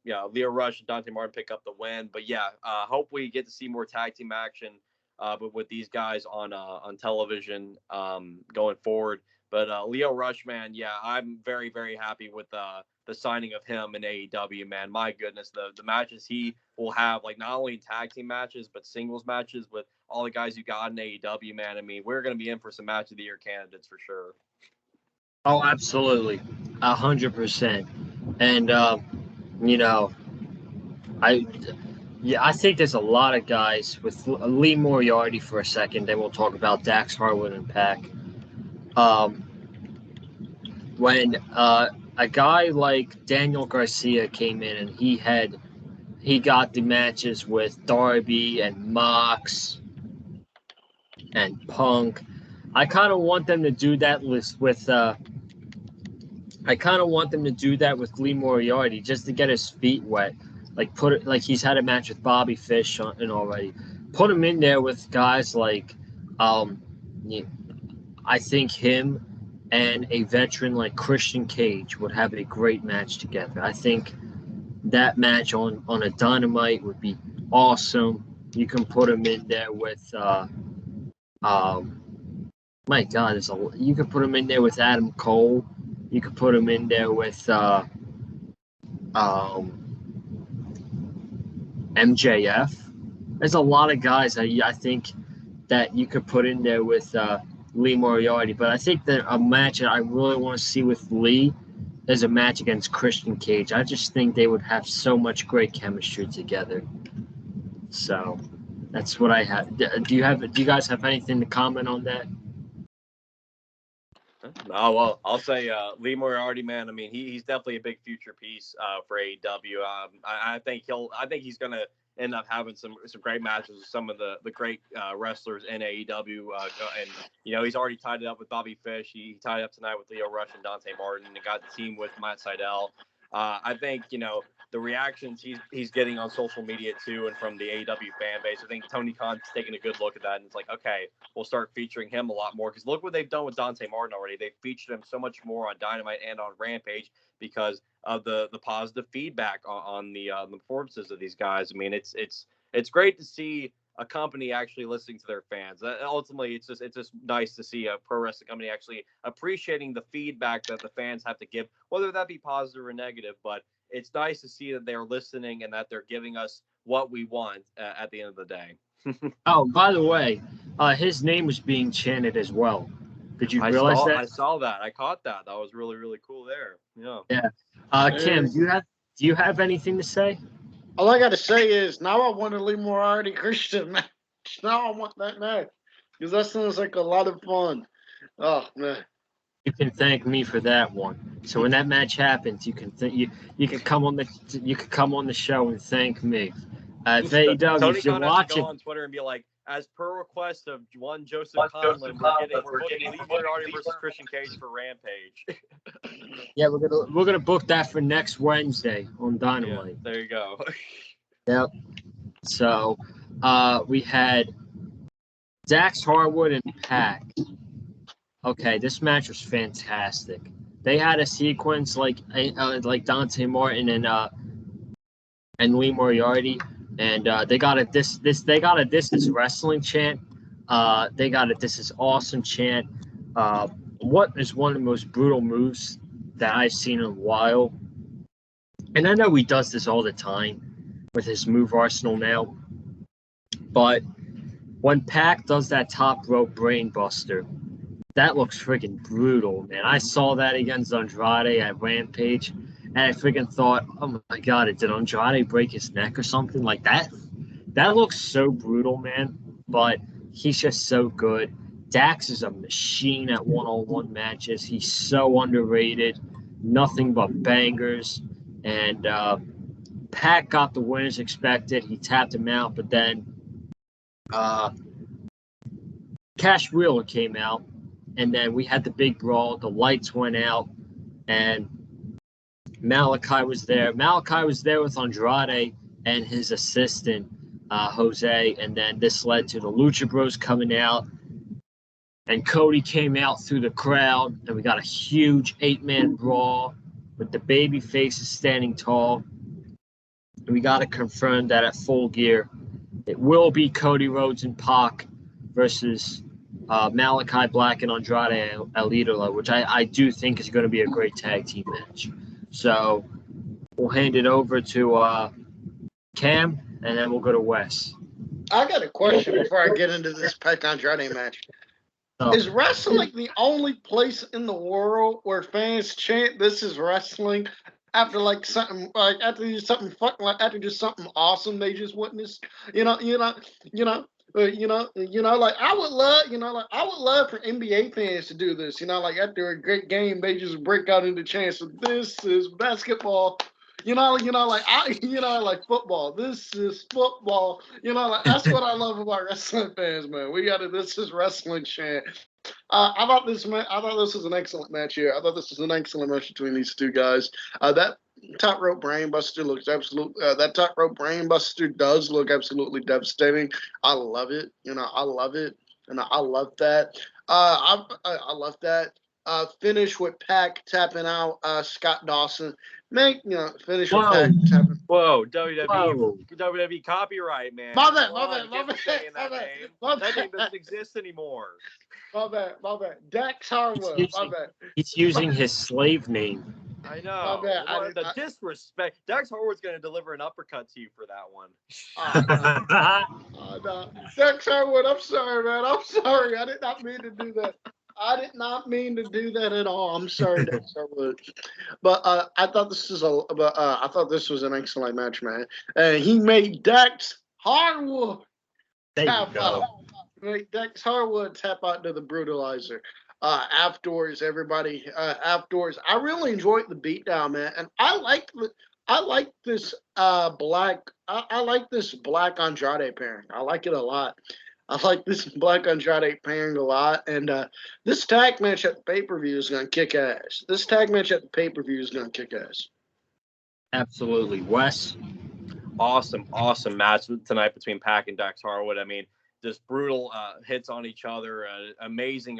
Leo Rush and Dante Martin pick up the win. But yeah, hope we get to see more tag team action, but with these guys on television going forward. But Leo Rush, man, yeah, I'm very, very happy with the the signing of him in AEW, man. My goodness, the matches he will have, like not only tag team matches, but singles matches with all the guys you got in AEW, man. I mean, we're going to be in for some match of the year candidates for sure. Oh, absolutely. 100%. And, you know, I think there's a lot of guys with Lee Moriarty for a second. Then we'll talk about Dax Harwood and Pac. When a guy like Daniel Garcia came in and he got the matches with Darby and Mox and Punk. I kind of want them to do that with Lee Moriarty just to get his feet wet. Like he's had a match with Bobby Fish and already. Put him in there with guys like I think him and a veteran like Christian Cage would have a great match together. I think that match on a Dynamite would be awesome. You can put him in there with my God, you could put him in there with Adam Cole. You could put him in there with MJF. There's a lot of guys I think that you could put in there with Lee Moriarty. But I think that a match that I really want to see with Lee is a match against Christian Cage. I just think they would have so much great chemistry together. So that's what I have. Do you guys have anything to comment on that? Oh, well, I'll say Lee Moriarty, man. I mean, he's definitely a big future piece for AEW. I think he's gonna end up having some great matches with some of the great wrestlers in AEW. And he's already tied it up with Bobby Fish. He tied it up tonight with Leo Rush and Dante Martin, and got the team with Matt Sydal. I think the reactions he's getting on social media too, and from the AEW fan base. I think Tony Khan's taking a good look at that, and it's like, okay, we'll start featuring him a lot more, because look what they've done with Dante Martin already. They've featured him so much more on Dynamite and on Rampage because of the positive feedback on the performances of these guys. I mean, it's great to see a company actually listening to their fans. Ultimately, it's just nice to see a pro wrestling company actually appreciating the feedback that the fans have to give, whether that be positive or negative. But it's nice to see that they're listening and that they're giving us what we want at the end of the day. Oh, by the way, his name was being chanted as well. Did you realize that? I saw that. I caught that. That was really, really cool there. Yeah. Yeah. Kim, do you have anything to say? All I got to say is now I want to Lee Moriarty Christian match. Now I want that match because that sounds like a lot of fun. Oh man. You can thank me for that one. So when that match happens, you can come on the show and thank me. If AEW, if you're watching, go on Twitter and be like, as per request of one Joseph Conlon, we're booking Lee Moriarty versus Christian Cage for Rampage. Yeah, we're gonna book that for next Wednesday on Dynamite. Yeah, there you go. Yep. So we had Dax Harwood and Pac. Okay, this match was fantastic. They had a sequence like Dante Martin and Lee Moriarty, and they got a this is wrestling chant. They got a this is awesome chant. What is one of the most brutal moves that I've seen in a while? And I know he does this all the time with his move arsenal now, but when Pac does that top rope brain buster, that looks freaking brutal, man. I saw that against Andrade at Rampage, and I freaking thought, oh my God, did Andrade break his neck or something like that? That looks so brutal, man, but he's just so good. Dax is a machine at one-on-one matches. He's so underrated, nothing but bangers, and Pac got the win as expected. He tapped him out, but then Cash Wheeler came out. And then we had the big brawl. The lights went out, and Malachi was there. Malachi was there with Andrade and his assistant, Jose. And then this led to the Lucha Bros coming out. And Cody came out through the crowd, and we got a huge 8-man brawl with the baby faces standing tall. And we got to confirm that at Full Gear, it will be Cody Rhodes and Pac versus Malachi Black and Andrade El Idolo, which I do think is going to be a great tag team match. So we'll hand it over to Cam, and then we'll go to Wes. I got a question before I get into this Pac Andrade match. So, Is wrestling the only place in the world where fans chant "This is wrestling" after like something like after just something awesome they just witnessed? Like I would love for NBA fans to do this. Like after a great game, they just break out into chants of "This is basketball." Like football. This is football. Like that's what I love about wrestling fans, man. We got a "This is wrestling" chant. I thought this was an excellent match here. I thought this was an excellent match between these two guys. That top rope brainbuster looks absolute. That top rope brainbuster does look absolutely devastating. I love it. I love it, and I love that. I love that. Finish with Pac tapping out Scott Dawson. Finish with Pac tapping. Whoa, WWE copyright, man. My bad. That name doesn't exist anymore. My bad. Dax Harwood. My bad. He's using his slave name. I know. My bad. Disrespect. Dax Harwood's going to deliver an uppercut to you for that one. No. Dax Harwood, I'm sorry, man. I'm sorry. I did not mean to do that. I did not mean to do that at all. I'm sorry, Dax Harwood. But I thought this was an excellent match, man. And he made Dax Harwood tap out. Dax Harwood tap out to the Brutalizer. Afterwards, everybody. Afterwards, I really enjoyed the beatdown, man, and I like this black. I like this Black Andrade pairing. I like it a lot. I like this Black Andrade pairing a lot, and this tag match at the pay-per-view is gonna kick ass. Absolutely, Wes. Awesome match tonight between Pac and Dax Harwood. I mean, just brutal hits on each other. Amazing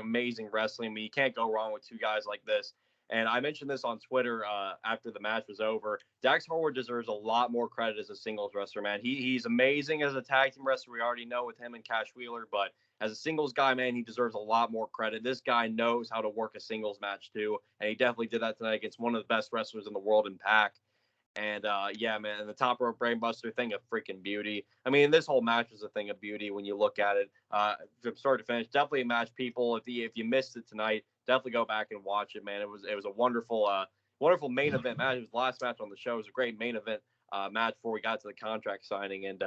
wrestling. I mean, you can't go wrong with two guys like this. And I mentioned this on Twitter after the match was over. Dax Harwood deserves a lot more credit as a singles wrestler, man. He's amazing as a tag team wrestler. We already know with him and Cash Wheeler, but as a singles guy, man, he deserves a lot more credit. This guy knows how to work a singles match too, and he definitely did that tonight against one of the best wrestlers in the world in Pac. And yeah, man, the top rope brainbuster, thing of freaking beauty. I mean, this whole match was a thing of beauty when you look at it from start to finish. Definitely a match, people. If you missed it tonight, definitely go back and watch it, man. It was a wonderful main event match. It was the last match on the show. It was a great main event match before we got to the contract signing, and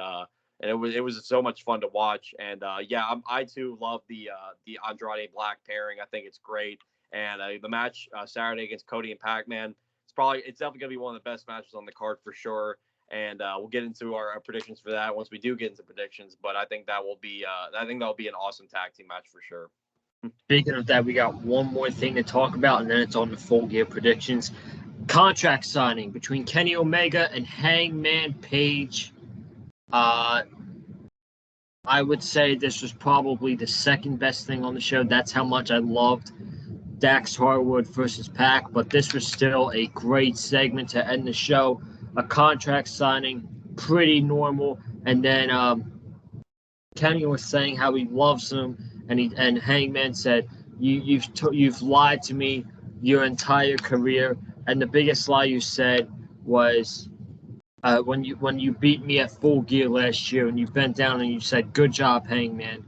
it was so much fun to watch. And yeah, I too love the Andrade Black pairing. I think it's great. And the match Saturday against Cody and Pac, man. It's definitely going to be one of the best matches on the card for sure. And we'll get into our predictions for that once we do get into predictions. But I think that'll be an awesome tag team match for sure. Speaking of that, we got one more thing to talk about, and then it's on the Full Gear predictions. Contract signing between Kenny Omega and Hangman Page. I would say this was probably the second best thing on the show. That's how much I loved Dax Harwood versus Pac, but this was still a great segment to end the show. A contract signing, pretty normal, and then Kenny was saying how he loves him, and Hangman said, "You've lied to me your entire career, and the biggest lie you said was when you beat me at Full Gear last year, and you bent down and you said, 'Good job, Hangman.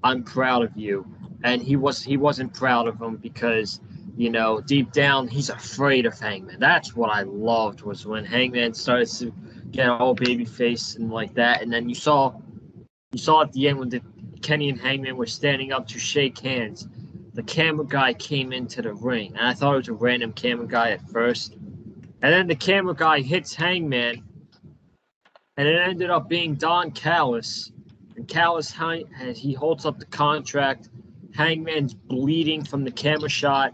I'm proud of you.'" And he wasn't proud of him because, deep down he's afraid of Hangman. That's what I loved, was when Hangman started to get all babyface and like that. And then you saw at the end when Kenny and Hangman were standing up to shake hands, the camera guy came into the ring, and I thought it was a random camera guy at first. And then the camera guy hits Hangman, and it ended up being Don Callis. And Callis, he holds up the contract. Hangman's bleeding from the camera shot,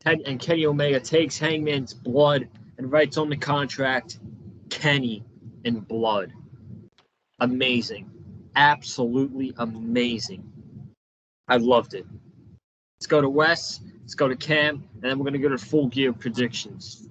and Kenny Omega takes Hangman's blood and writes on the contract, "Kenny in blood." Amazing. Absolutely amazing. I loved it. Let's go to Wes, let's go to Cam, and then we're going to go to Full Gear predictions.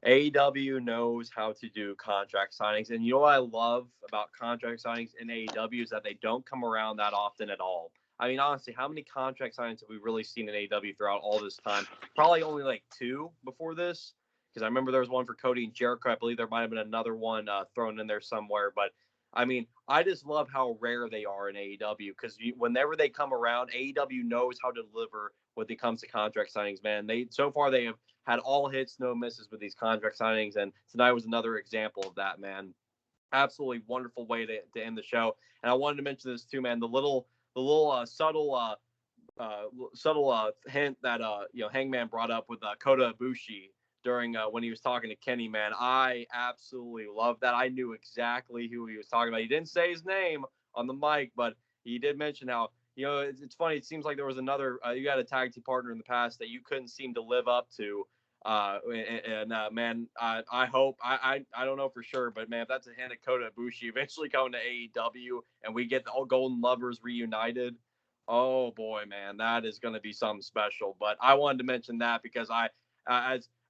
AEW knows how to do contract signings, and you know what I love about contract signings in AEW is that they don't come around that often at all. I mean, honestly, how many contract signings have we really seen in AEW throughout all this time? Probably only like 2 before this, because I remember there was one for Cody and Jericho. I believe there might have been another one thrown in there somewhere. But I mean, I just love how rare they are in AEW, because whenever they come around, AEW knows how to deliver when it comes to contract signings, man. So far they have had all hits, no misses with these contract signings, and tonight was another example of that, man. Absolutely wonderful way to end the show. And I wanted to mention this too, man. The little subtle hint that Hangman brought up with Kota Ibushi during when he was talking to Kenny, man. I absolutely love that. I knew exactly who he was talking about. He didn't say his name on the mic, but he did mention how, it's funny. It seems like there was another, you had a tag team partner in the past that you couldn't seem to live up to. Man, I hope, I don't know for sure, but man, if that's a hint of Kota Ibushi eventually going to AEW and we get the all Golden Lovers reunited, oh boy, man, that is going to be something special. But I wanted to mention that because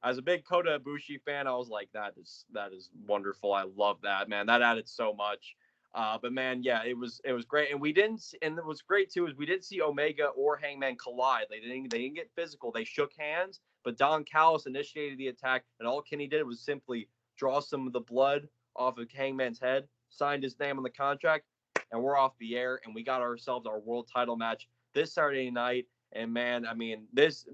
as a big Kota Ibushi fan, I was like, that is wonderful. I love that, man. That added so much. But man, yeah, it was great, and it was great too is we didn't see Omega or Hangman collide. They didn't get physical. They shook hands, but Don Callis initiated the attack, and all Kenny did was simply draw some of the blood off of Hangman's head, signed his name on the contract, and we're off the air, and we got ourselves our world title match this Saturday night. And man, I mean, this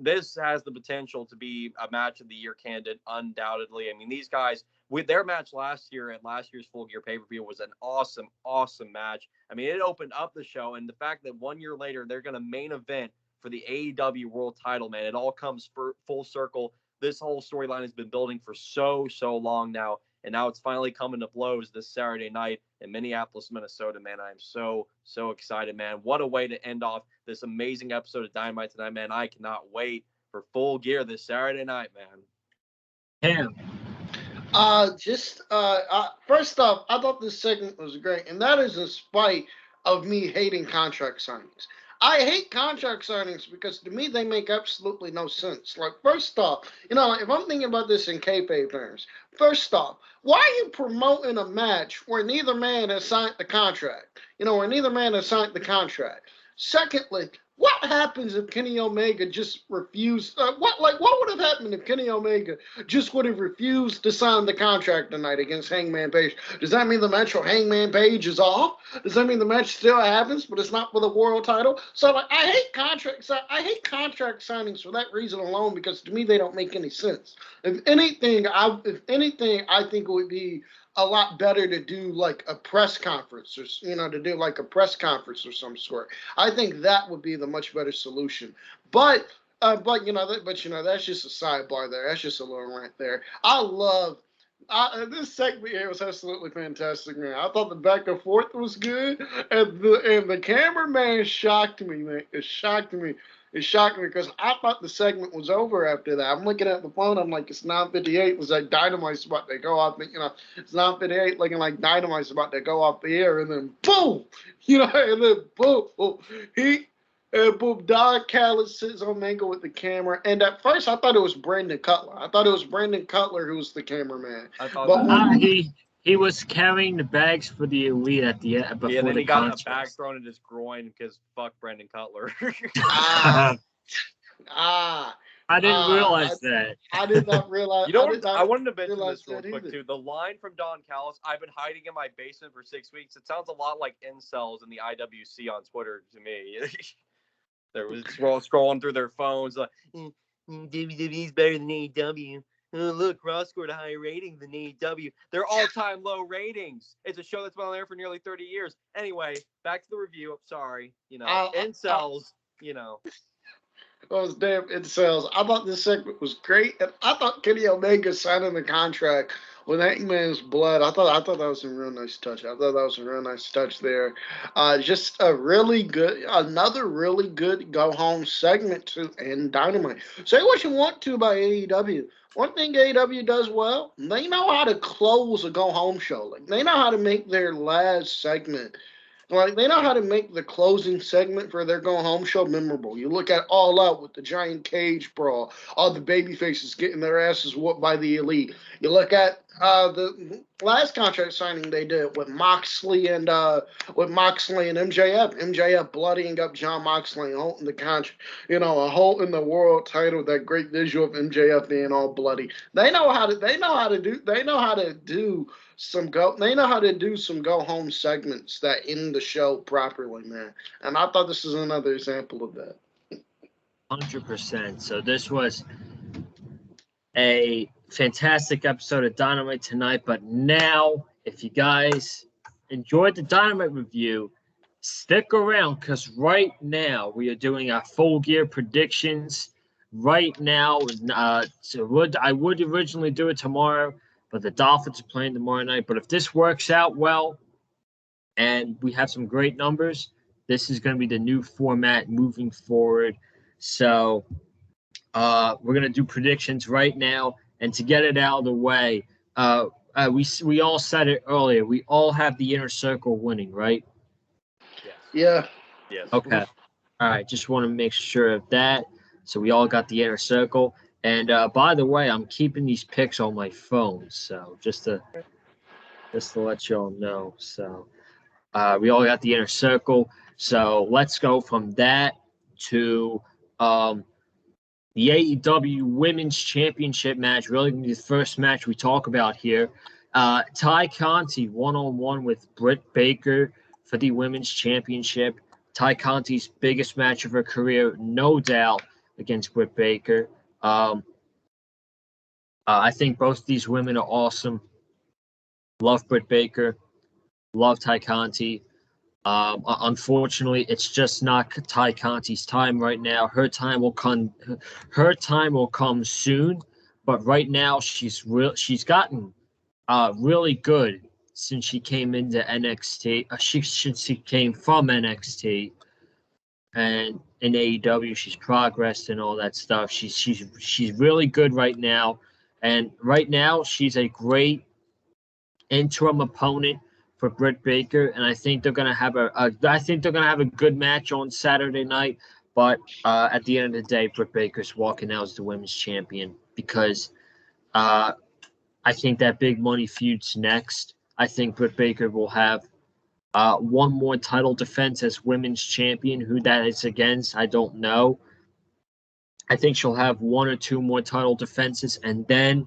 has the potential to be a match of the year candidate, undoubtedly. I mean, these guys, with their match last year at last year's Full Gear pay-per-view, was an awesome, awesome match. I mean, it opened up the show, and the fact that 1 year later they're going to main event for the AEW World Title, man, it all comes full circle. This whole storyline has been building for so long now, and now it's finally coming to blows this Saturday night in Minneapolis, Minnesota, man. I am so excited, man. What a way to end off this amazing episode of Dynamite tonight, man. I cannot wait for Full Gear this Saturday night, man. First off, I thought this segment was great, and that is in spite of me hating contract signings. I hate contract signings because to me they make absolutely no sense. Like, first off, if I'm thinking about this in kayfabe terms, first off, why are you promoting a match where neither man has signed the contract? Secondly, what happens if Kenny Omega just refused? What would have happened if Kenny Omega just would have refused to sign the contract tonight against Hangman Page? Does that mean the match for Hangman Page is off? Does that mean the match still happens, but it's not for the world title? So, I hate contract signings for that reason alone, because to me they don't make any sense. If anything, I think it would be a lot better to do like a press conference, or some sort. I think that would be the much better solution. But that's just a sidebar there. That's just a little rant there. This segment here was absolutely fantastic, man. I thought the back and forth was good, and the cameraman shocked me, man. It shocked me because I thought the segment was over after that. I'm looking at the phone. I'm like, it's 9:58. It was like Dynamite's about to go off. It's 9:58, looking like Dynamite's about to go off the air, and then boom, boom, Don Callis sits on Mango with the camera. And at first, I thought it was Brandon Cutler. Who was the cameraman. I thought he was carrying the bags for the Elite at the end. Yeah, then he got a bag thrown in his groin because fuck Brandon Cutler. I didn't realize that. I did not realize. I wanted to mention this real quick too. The line from Don Callis, "I've been hiding in my basement for 6 weeks." It sounds a lot like incels in the IWC on Twitter to me. They were scrolling through their phones like, WWE's better than AEW. Oh, look, Raw scored a higher rating than AEW. They're all-time low ratings. It's a show that's been on there for nearly 30 years. Anyway, back to the review. I'm sorry. Incels, Those damn incels. I thought this segment was great, and I thought Kenny Omega signing the contract with Hangman's blood. I thought that was a real nice touch. There. Just another really good go home segment to end Dynamite. Say what you want to about AEW. One thing AEW does well, they know how to close a go home show. Like, they know how to make their last segment. Like, they know how to make the closing segment for their go-home show memorable. You look at All Out with the giant cage brawl, all the baby faces getting their asses whooped by the Elite. You look at the last contract signing they did with Moxley and MJF. MJF bloodying up John Moxley and holding the contract, a holding the world title. That great visual of MJF being all bloody. They know how to do some go home segments that end the show properly, man. And I thought this is another example of that. 100%. So this was a fantastic episode of Dynamite tonight. But now, if you guys enjoyed the Dynamite review, stick around, because right now we are doing our Full Gear predictions. Right now, I would originally do it tomorrow, but the Dolphins are playing tomorrow night. But if this works out well and we have some great numbers, this is going to be the new format moving forward. So we're going to do predictions right now. And to get it out of the way, we all said it earlier. We all have the inner circle winning, right? Yeah. Yes. Okay. All right. Just want to make sure of that. So we all got the inner circle. And by the way, I'm keeping these picks on my phone. So just to let y'all know. So we all got the inner circle. So let's go from that to the AEW Women's Championship match. Really going to be the first match we talk about here. Ty Conti one-on-one with Britt Baker for the Women's Championship. Ty Conti's biggest match of her career, no doubt, against Britt Baker. I think both these women are awesome. Love Britt Baker. Love Ty Conti. Unfortunately, it's just not Ty Conti's time right now. Her time will come. Her time will come soon. But right now, she's gotten really good since she came into NXT. She came from NXT, and in AEW, she's progressed and all that stuff. She's really good right now, and right now she's a great interim opponent for Britt Baker, and I think they're gonna have a good match on Saturday night. But at the end of the day, Britt Baker's walking out as the women's champion because I think that big money feud's next. I think Britt Baker will have one more title defense as women's champion. Who that is against, I don't know. I think she'll have one or two more title defenses, and then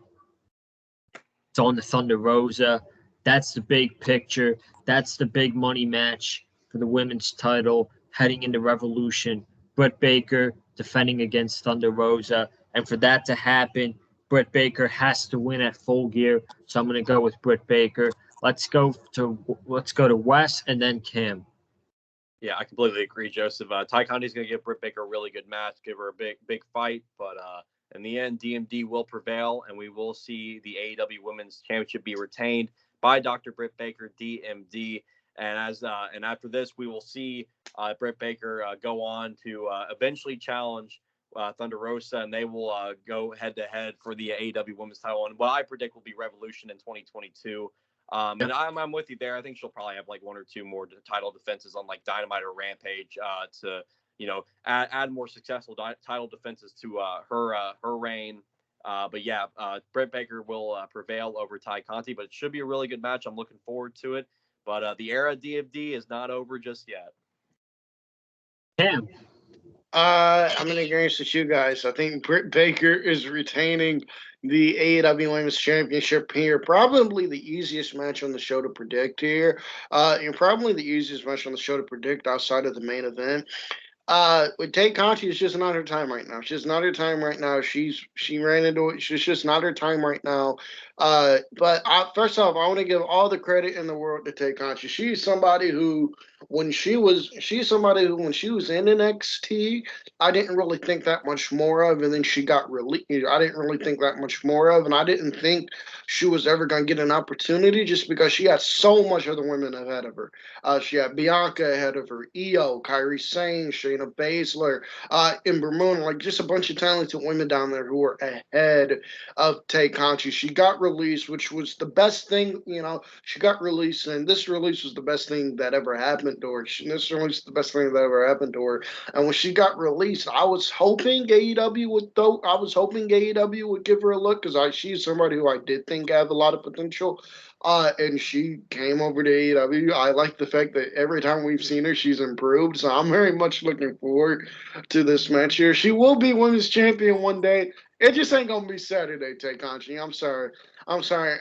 it's on the Thunder Rosa. That's the big picture. That's the big money match for the women's title heading into Revolution. Britt Baker defending against Thunder Rosa. And for that to happen, Britt Baker has to win at Full Gear. So I'm going to go with Britt Baker. Let's go to Wes and then Kim. Yeah, I completely agree, Joseph. Ty Conti's going to give Britt Baker a really good match, give her a big fight. But in the end, DMD will prevail, and we will see the AEW Women's Championship be retained by Dr. Britt Baker, DMD. And after this, we will see Britt Baker go on to eventually challenge Thunder Rosa, and they will go head-to-head for the AEW Women's title. And what I predict will be Revolution in 2022. And I'm with you there. I think she'll probably have like one or two more title defenses on like Dynamite or Rampage to add more successful title defenses to her reign. But yeah, Britt Baker will prevail over Ty Conti, but it should be a really good match. I'm looking forward to it. But the era of DFD is not over just yet. Cam. I'm in agreement with you guys. I think Britt Baker is retaining the AEW Women's Championship here. Probably the easiest match on the show to predict here. And probably the easiest match on the show to predict outside of the main event. With Tay Conti, it's just not her time right now. It's just not her time right now. She ran into it. It's just not her time right now. But first off, I want to give all the credit in the world to Tay Conti. She's somebody who, when she was in NXT, I didn't really think that much more of, and then she got released. I didn't really think that much more of, and I didn't think she was ever going to get an opportunity just because she had so much other women ahead of her. She had Bianca ahead of her, Io, Kairi Sane, Shayna Baszler, Ember Moon, like just a bunch of talented women down there who were ahead of Tay Conti. She got released, which was the best thing. She got released, and this release was the best thing that ever happened to her. This release was the best thing that ever happened to her. And when she got released, I was hoping AEW would give her a look, because she's somebody who I did think had a lot of potential. And she came over to AEW. I like the fact that every time we've seen her, she's improved. So I'm very much looking forward to this match here. She will be women's champion one day. It just ain't gonna be Saturday, Takashi. I'm sorry.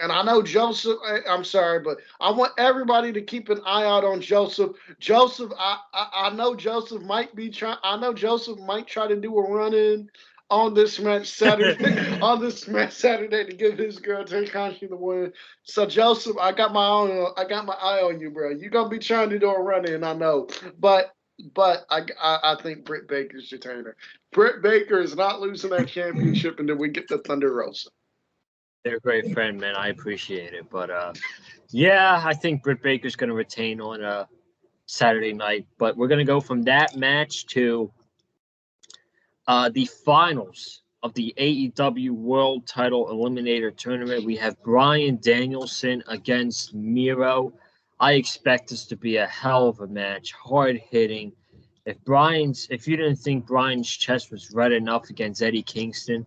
And I know Joseph. I'm sorry, but I want everybody to keep an eye out on Joseph. Joseph, I know Joseph might be trying. I know Joseph might try to do a run in on this match Saturday. on this match Saturday to give his girl Takashi the win. So Joseph, I got my eye on you, bro. You're gonna be trying to do a run in, I know, but I think Britt Baker's your trainer. Britt Baker is not losing that championship until we get the Thunder Rosa. They're a great friend, man. I appreciate it. But, yeah, I think Britt Baker's going to retain on Saturday night. But we're going to go from that match to the finals of the AEW World Title Eliminator Tournament. We have Bryan Danielson against Miro. I expect this to be a hell of a match, hard-hitting. If you didn't think Bryan's chest was red enough against Eddie Kingston,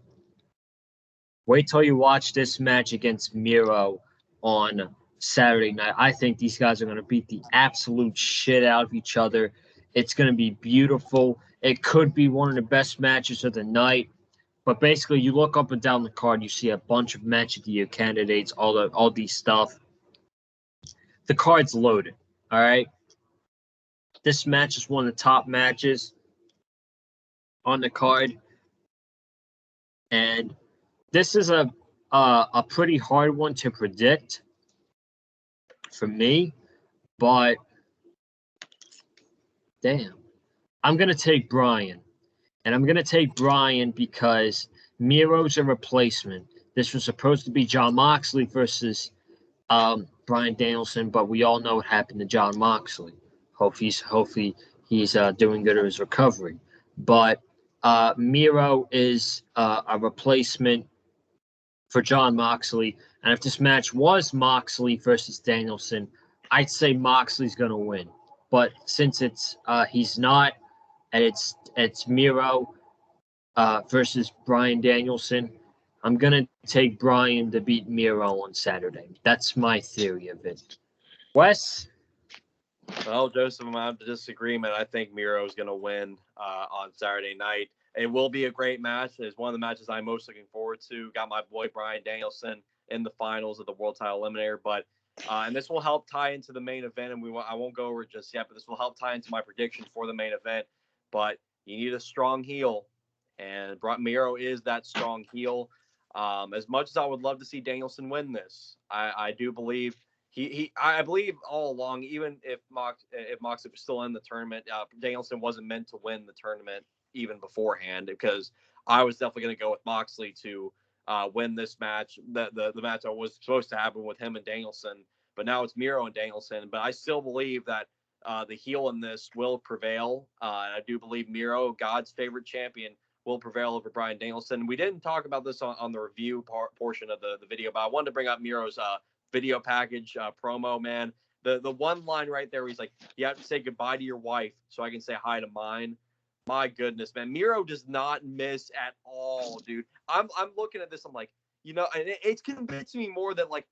wait till you watch this match against Miro on Saturday night. I think these guys are going to beat the absolute shit out of each other. It's going to be beautiful. It could be one of the best matches of the night. But basically, you look up and down the card, you see a bunch of match of the year candidates, all these stuff. The card's loaded, all right? This match is one of the top matches on the card. And this is a pretty hard one to predict for me, but damn, I'm going to take Bryan. And I'm going to take Bryan because Miro's a replacement. This was supposed to be Jon Moxley versus Bryan Danielson, but we all know what happened to Jon Moxley. Hopefully he's doing good in his recovery. But Miro is a replacement for Jon Moxley. And if this match was Moxley versus Danielson, I'd say Moxley's going to win. But since he's not, and it's Miro versus Bryan Danielson, I'm going to take Bryan to beat Miro on Saturday. That's my theory of it. Wes? Well, Joseph, I'm out of disagreement. I think Miro is going to win on Saturday night. It will be a great match. It's one of the matches I'm most looking forward to. Got my boy Bryan Danielson in the finals of the World Title Eliminator, but and this will help tie into the main event. And I won't go over it just yet, but this will help tie into my prediction for the main event. But you need a strong heel, and Miro is that strong heel. As much as I would love to see Danielson win this, I do believe I believe all along, even if Moxley was still in the tournament, Danielson wasn't meant to win the tournament even beforehand, because I was definitely going to go with Moxley to win this match, the match that was supposed to happen with him and Danielson. But now it's Miro and Danielson. But I still believe that the heel in this will prevail. And I do believe Miro, God's favorite champion, will prevail over Bryan Danielson. We didn't talk about this on the review portion of the video, but I wanted to bring up Miro's video package promo, man. The one line right there where he's like, you have to say goodbye to your wife so I can say hi to mine. My goodness, man. Miro does not miss at all, dude. I'm looking at this, I'm like, and it's convincing me more that, like,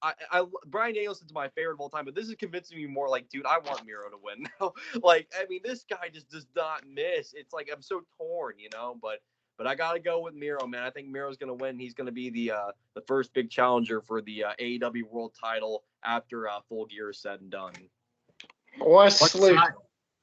Bryan Danielson's my favorite of all time, but this is convincing me more like, dude, I want Miro to win now. Like, I mean, this guy just does not miss. It's like, I'm so torn, but I gotta go with Miro, man. I think Miro's gonna win. He's gonna be the first big challenger for the AEW World Title after Full Gear is said and done. Wesley,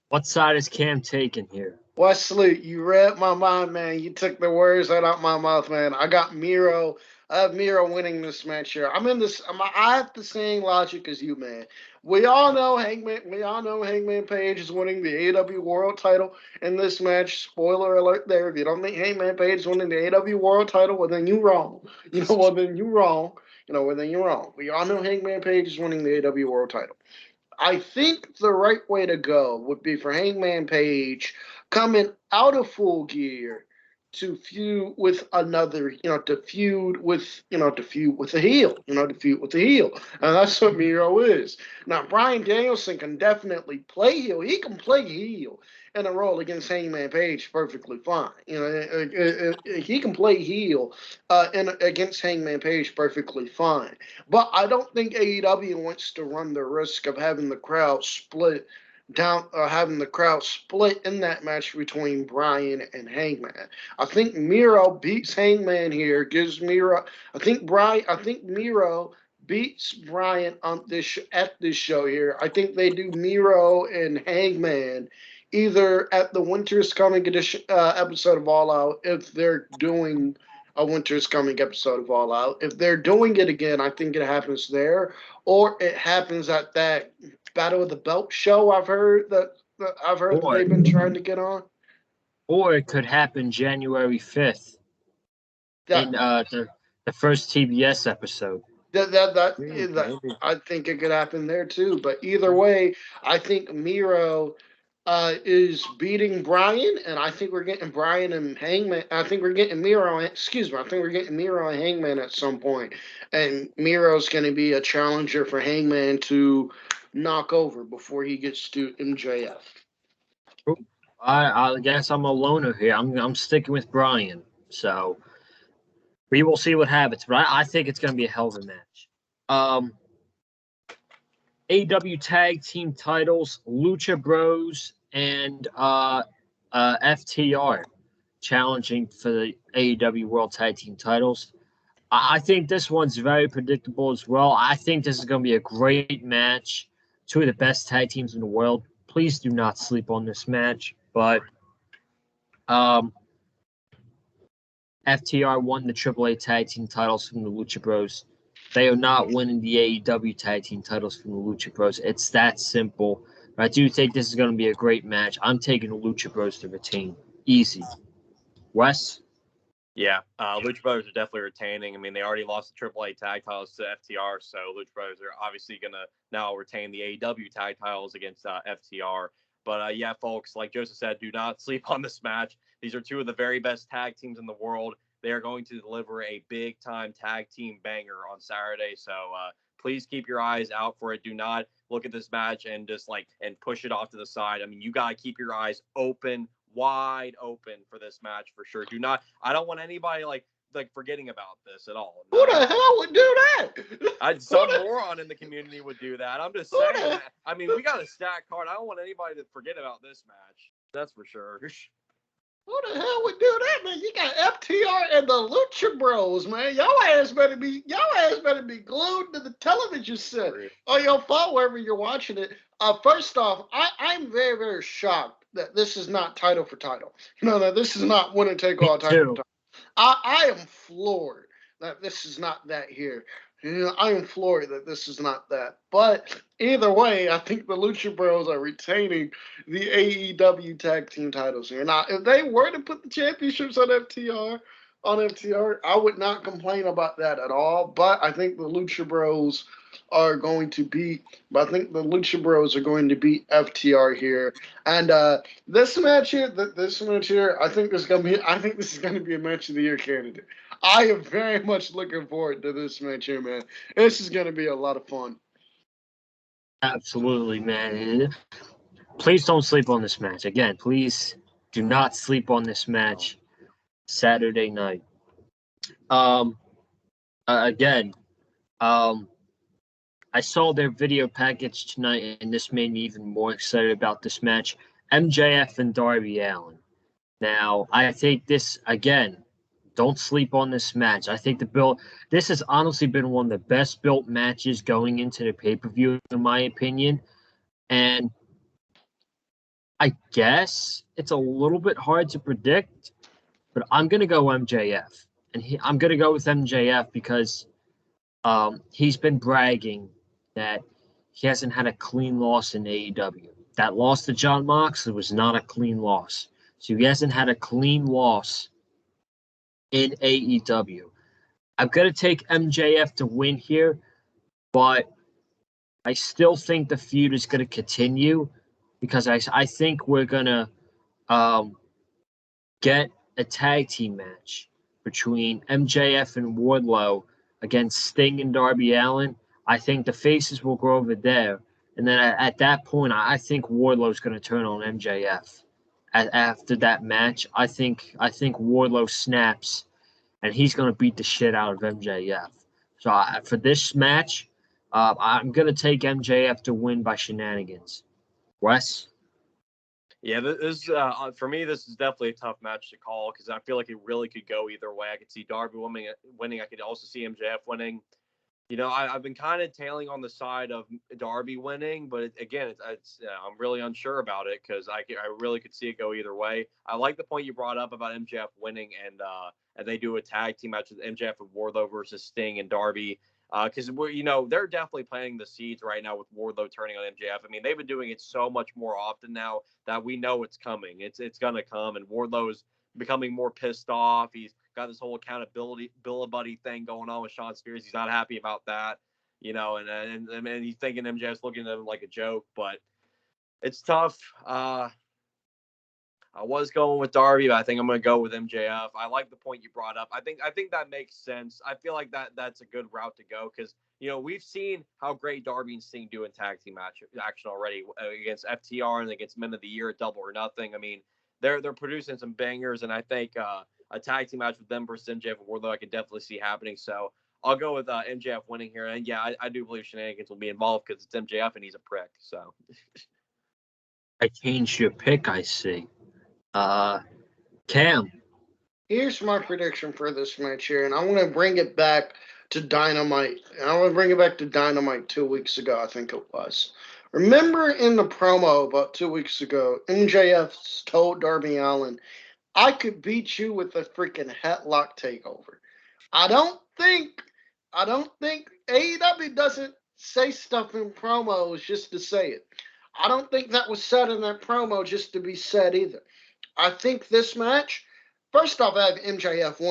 what side is Cam taking here? Wesley, you read my mind, man. You took the words right out my mouth, man. I got Miro. I have Miro winning this match here. I have the same logic as you, man. We all know Hangman Page is winning the AEW World Title in this match. Spoiler alert there. If you don't think Hangman Page is winning the AEW World Title, well, then you're wrong. Then you're wrong. We all know Hangman Page is winning the AEW World Title. I think the right way to go would be for Hangman Page coming out of Full Gear to feud with another, to feud with, a heel, to feud with a heel. And that's what Miro is. Now, Bryan Danielson can definitely play heel. He can play heel in a role against Hangman Page perfectly fine. He can play heel against Hangman Page perfectly fine. But I don't think AEW wants to run the risk of having the crowd split in that match between Bryan and Hangman. I think Miro beats Hangman here, gives Miro. I think Miro beats Bryan at this show here. I think they do Miro and Hangman either at the Winter's Coming edition episode of All Out, if they're doing a Winter's Coming episode of All Out. If they're doing it again, I think it happens there, or it happens at that Battle of the Belt show. I've heard that they've been trying to get on. Or it could happen January 5th in the first TBS episode. I think it could happen there too. But either way, I think Miro is beating Bryan, and I think we're getting Bryan and Hangman. I think we're getting Miro. I think we're getting Miro and Hangman at some point, and Miro's going to be a challenger for Hangman to knock over before he gets to MJF. I guess I'm a loner here. I'm sticking with Bryan. So we will see what happens. But I think it's going to be a hell of a match. AEW Tag Team titles, Lucha Bros and FTR challenging for the AEW World Tag Team titles. I think this one's very predictable as well. I think this is going to be a great match. Two of the best tag teams in the world. Please do not sleep on this match. But FTR won the AAA Tag Team titles from the Lucha Bros. They are not winning the AEW Tag Team titles from the Lucha Bros. It's that simple. But I do think this is going to be a great match. I'm taking the Lucha Bros to retain. Easy. Wes? Yeah, Lucha Brothers are definitely retaining. I mean, they already lost the AAA tag titles to FTR, so Lucha Brothers are obviously going to now retain the AEW tag titles against FTR. But yeah, folks, like Joseph said, do not sleep on this match. These are two of the very best tag teams in the world. They are going to deliver a big-time tag team banger on Saturday, so please keep your eyes out for it. Do not look at this match and just and push it off to the side. I mean, you got to keep your eyes open, wide open for this match for sure. I don't want anybody like forgetting about this at all. Who the hell would do that? Some moron in the community would do that. I'm just saying. I mean, we got a stacked card. I don't want anybody to forget about this match. That's for sure. Who the hell would do that, man? You got FTR and the Lucha Bros, man. Your ass better be glued to the television set or your phone wherever you're watching it. First off, I'm very, very shocked that this is not title for title. That this is not winner take all title for title. I am floored that this is not that here. I am floored that this is not that. But either way, I think the Lucha Bros are retaining the AEW tag team titles here. Now, if they were to put the championships on FTR, I would not complain about that at all. But I think the Lucha Bros are going to beat. But I think the Lucha Bros are going to beat FTR here. And this match here, I think this is going to be a match of the year candidate. I am very much looking forward to this match here, man. This is going to be a lot of fun. Absolutely, man. Please don't sleep on this match. Again, please do not sleep on this match Saturday night. I saw their video package tonight, and this made me even more excited about this match. MJF and Darby Allin. Now, I think this, again, don't sleep on this match. I think this has honestly been one of the best built matches going into the pay-per-view, in my opinion. And I guess it's a little bit hard to predict, but I'm going to go MJF. And I'm going to go with MJF because he's been bragging that he hasn't had a clean loss in AEW. That loss to Jon Moxley was not a clean loss. So he hasn't had a clean loss in AEW. I'm going to take MJF to win here, but I still think the feud is going to continue because I think we're going to get a tag team match between MJF and Wardlow against Sting and Darby Allin, I think the faces will go over there. And then at that point, I think Wardlow's going to turn on MJF. After that match, I think Wardlow snaps, and he's going to beat the shit out of MJF. So for this match, I'm going to take MJF to win by shenanigans. Wes? Yeah, this for me, this is definitely a tough match to call because I feel like it really could go either way. I could see Darby winning. I could also see MJF winning. I've been kind of tailing on the side of Darby winning, but I'm really unsure about it because I really could see it go either way. I like the point you brought up about MJF winning and they do a tag team match with MJF and Wardlow versus Sting and Darby. Because they're definitely planting the seeds right now with Wardlow turning on MJF. I mean, they've been doing it so much more often now that we know it's coming. It's gonna come, and Wardlow is becoming more pissed off. He's got this whole accountability Bill-a-buddy thing going on with Sean Spears. He's not happy about that, and he's thinking MJF's looking at him like a joke. But it's tough. I was going with Darby, but I think I'm going to go with MJF. I like the point you brought up. I think that makes sense. I feel like that's a good route to go because, we've seen how great Darby and Sting do in tag team action already against FTR and against Men of the Year at Double or Nothing. I mean, they're producing some bangers, and I think a tag team match with them versus MJF and Wardlow I could definitely see happening. So I'll go with MJF winning here. And, yeah, I do believe shenanigans will be involved because it's MJF and he's a prick. So I changed your pick, I see. Cam. Here's my prediction for this match here, and I want to bring it back to Dynamite. And I want to bring it back to Dynamite 2 weeks ago, I think it was. Remember in the promo about 2 weeks ago, MJF told Darby Allin, I could beat you with a freaking headlock takeover. I don't think AEW doesn't say stuff in promos just to say it. I don't think that was said in that promo just to be said either. I think this match, first off, I have MJF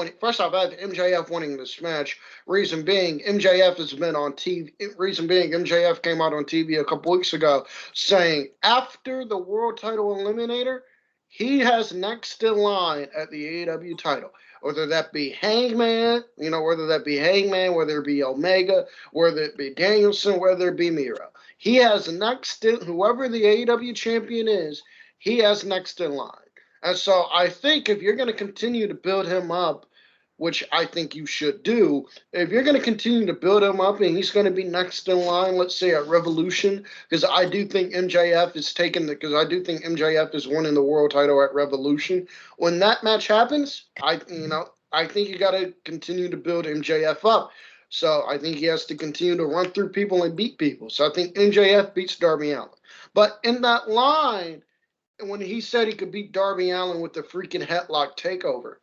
winning this match. Reason being, MJF has been on TV. Reason being, MJF came out on TV a couple weeks ago saying after the world title eliminator, he has next in line at the AEW title. Whether that be Hangman, whether it be Omega, whether it be Danielson, whether it be Miro. He has next in, whoever the AEW champion is, he has next in line. And so I think if you're going to continue to build him up, which I think you should do, if you're going to continue to build him up and he's going to be next in line, let's say at Revolution, because I do think MJF is winning the world title at Revolution. When that match happens, I think you got to continue to build MJF up. So I think he has to continue to run through people and beat people. So I think MJF beats Darby Allin. But in that line, when he said he could beat Darby Allin with the freaking headlock takeover,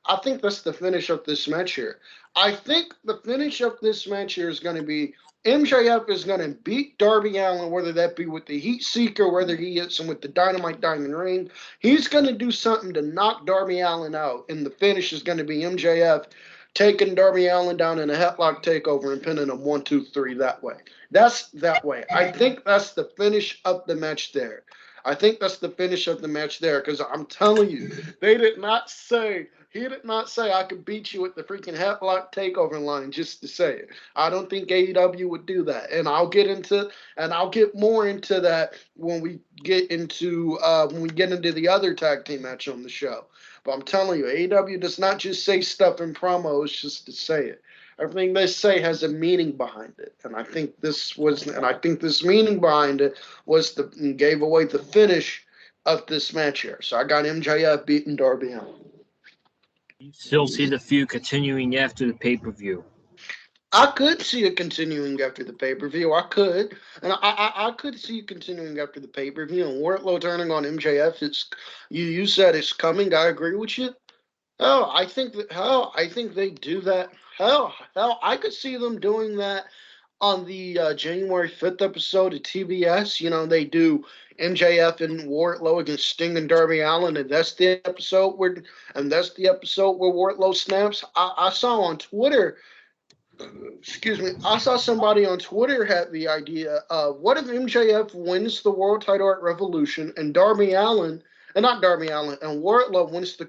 I think that's the finish of this match here. I think the finish of this match here is going to be MJF is going to beat Darby Allin, whether that be with the Heat Seeker, whether he hits him with the Dynamite Diamond Ring. He's going to do something to knock Darby Allin out, and the finish is going to be MJF taking Darby Allin down in a headlock takeover and pinning him 1, 2, 3 that way. That's that way. I think that's the finish of the match there. I think that's the finish of the match there because I'm telling you, he did not say I could beat you with the freaking headlock takeover line just to say it. I don't think AEW would do that. And I'll get more into that when we get into the other tag team match on the show. But I'm telling you, AEW does not just say stuff in promos just to say it. Everything they say has a meaning behind it, and I think this meaning behind it gave away the finish of this match here. So I got MJF beating Darby Allin. You still see the feud continuing after the pay-per-view? I could see it continuing after the pay-per-view. I could, and I could see it continuing after the pay-per-view. And Wardlow turning on MJF, you said it's coming. I agree with you. I think they do that. I could see them doing that on the January 5th episode of TBS. They do MJF and Wardlow against Sting and Darby Allin, and that's the episode where Wardlow snaps. I saw on Twitter. I saw somebody on Twitter had the idea of what if MJF wins the world title at Revolution and Darby Allin and not Darby Allin, and Wardlow wins the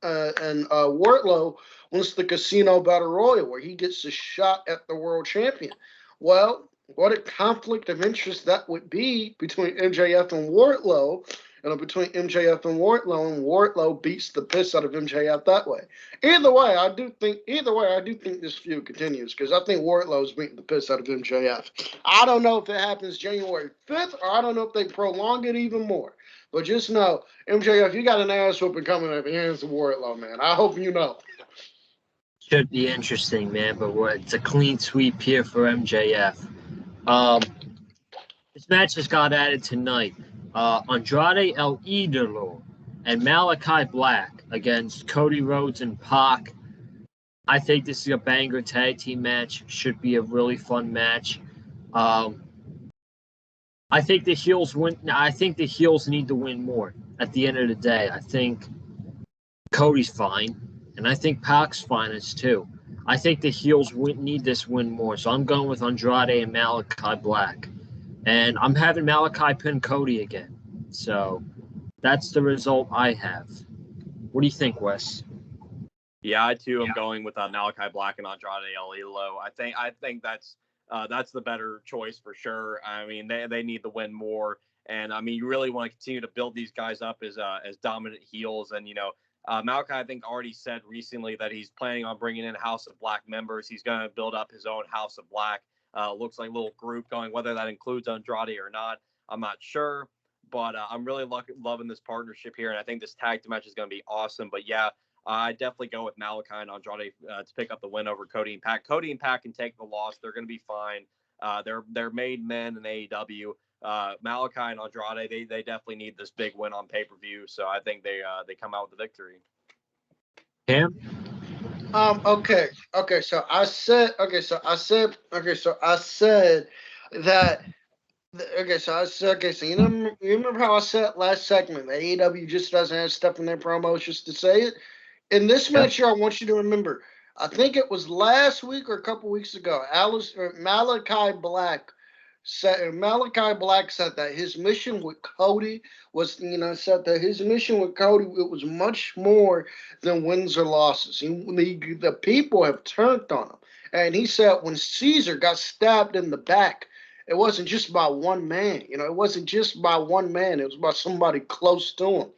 Wardlow wins the casino battle royal where he gets a shot at the world champion. Well, what a conflict of interest that would be between MJF and Wardlow, between MJF and Wardlow beats the piss out of MJF that way. Either way, I do think this feud continues because I think Wardlow's beating the piss out of MJF. I don't know if it happens January 5th or I don't know if they prolong it even more. But just know, MJF, you got an ass whooping coming at the hands of Wardlow, man. I hope you know. Should be interesting, man, but it's a clean sweep here for MJF. This match just got added tonight. Andrade El Idolo and Malachi Black against Cody Rhodes and Pac. I think this is a banger tag team match. Should be a really fun match. I think the heels win. I think the heels need to win more. At the end of the day, I think Cody's fine, and I think Pac's fine as too. I think the heels need this win more, so I'm going with Andrade and Malachi Black. And I'm having Malachi pin Cody again. So that's the result I have. What do you think, Wes? Yeah, I too am going with Malachi Black and Andrade El Idolo. I think that's the better choice for sure. I mean, they need to win more, and I mean, you really want to continue to build these guys up as dominant heels. And Malachi, I think, already said recently that he's planning on bringing in House of Black members. He's going to build up his own House of Black. Looks like a little group going, whether that includes Andrade or not, I'm not sure. But I'm really loving this partnership here, and I think this tag team match is going to be awesome. But yeah, I definitely go with Malachi and Andrade to pick up the win over Cody and Pac. Cody and Pac can take the loss; they're going to be fine. They're made men in AEW. Malachi and Andrade, they definitely need this big win on pay-per-view. So I think they come out with the victory. Cam? Okay. So I said that. Okay. So I said. So you remember how I said last segment that AEW just doesn't have stuff in their promos just to say it. In this match here, I want you to remember. I think it was last week or a couple weeks ago. Malachi Black said that his mission with Cody was, it was much more than wins or losses. The people have turned on him. And he said when Caesar got stabbed in the back, it wasn't just by one man. It wasn't just by one man. It was by somebody close to him.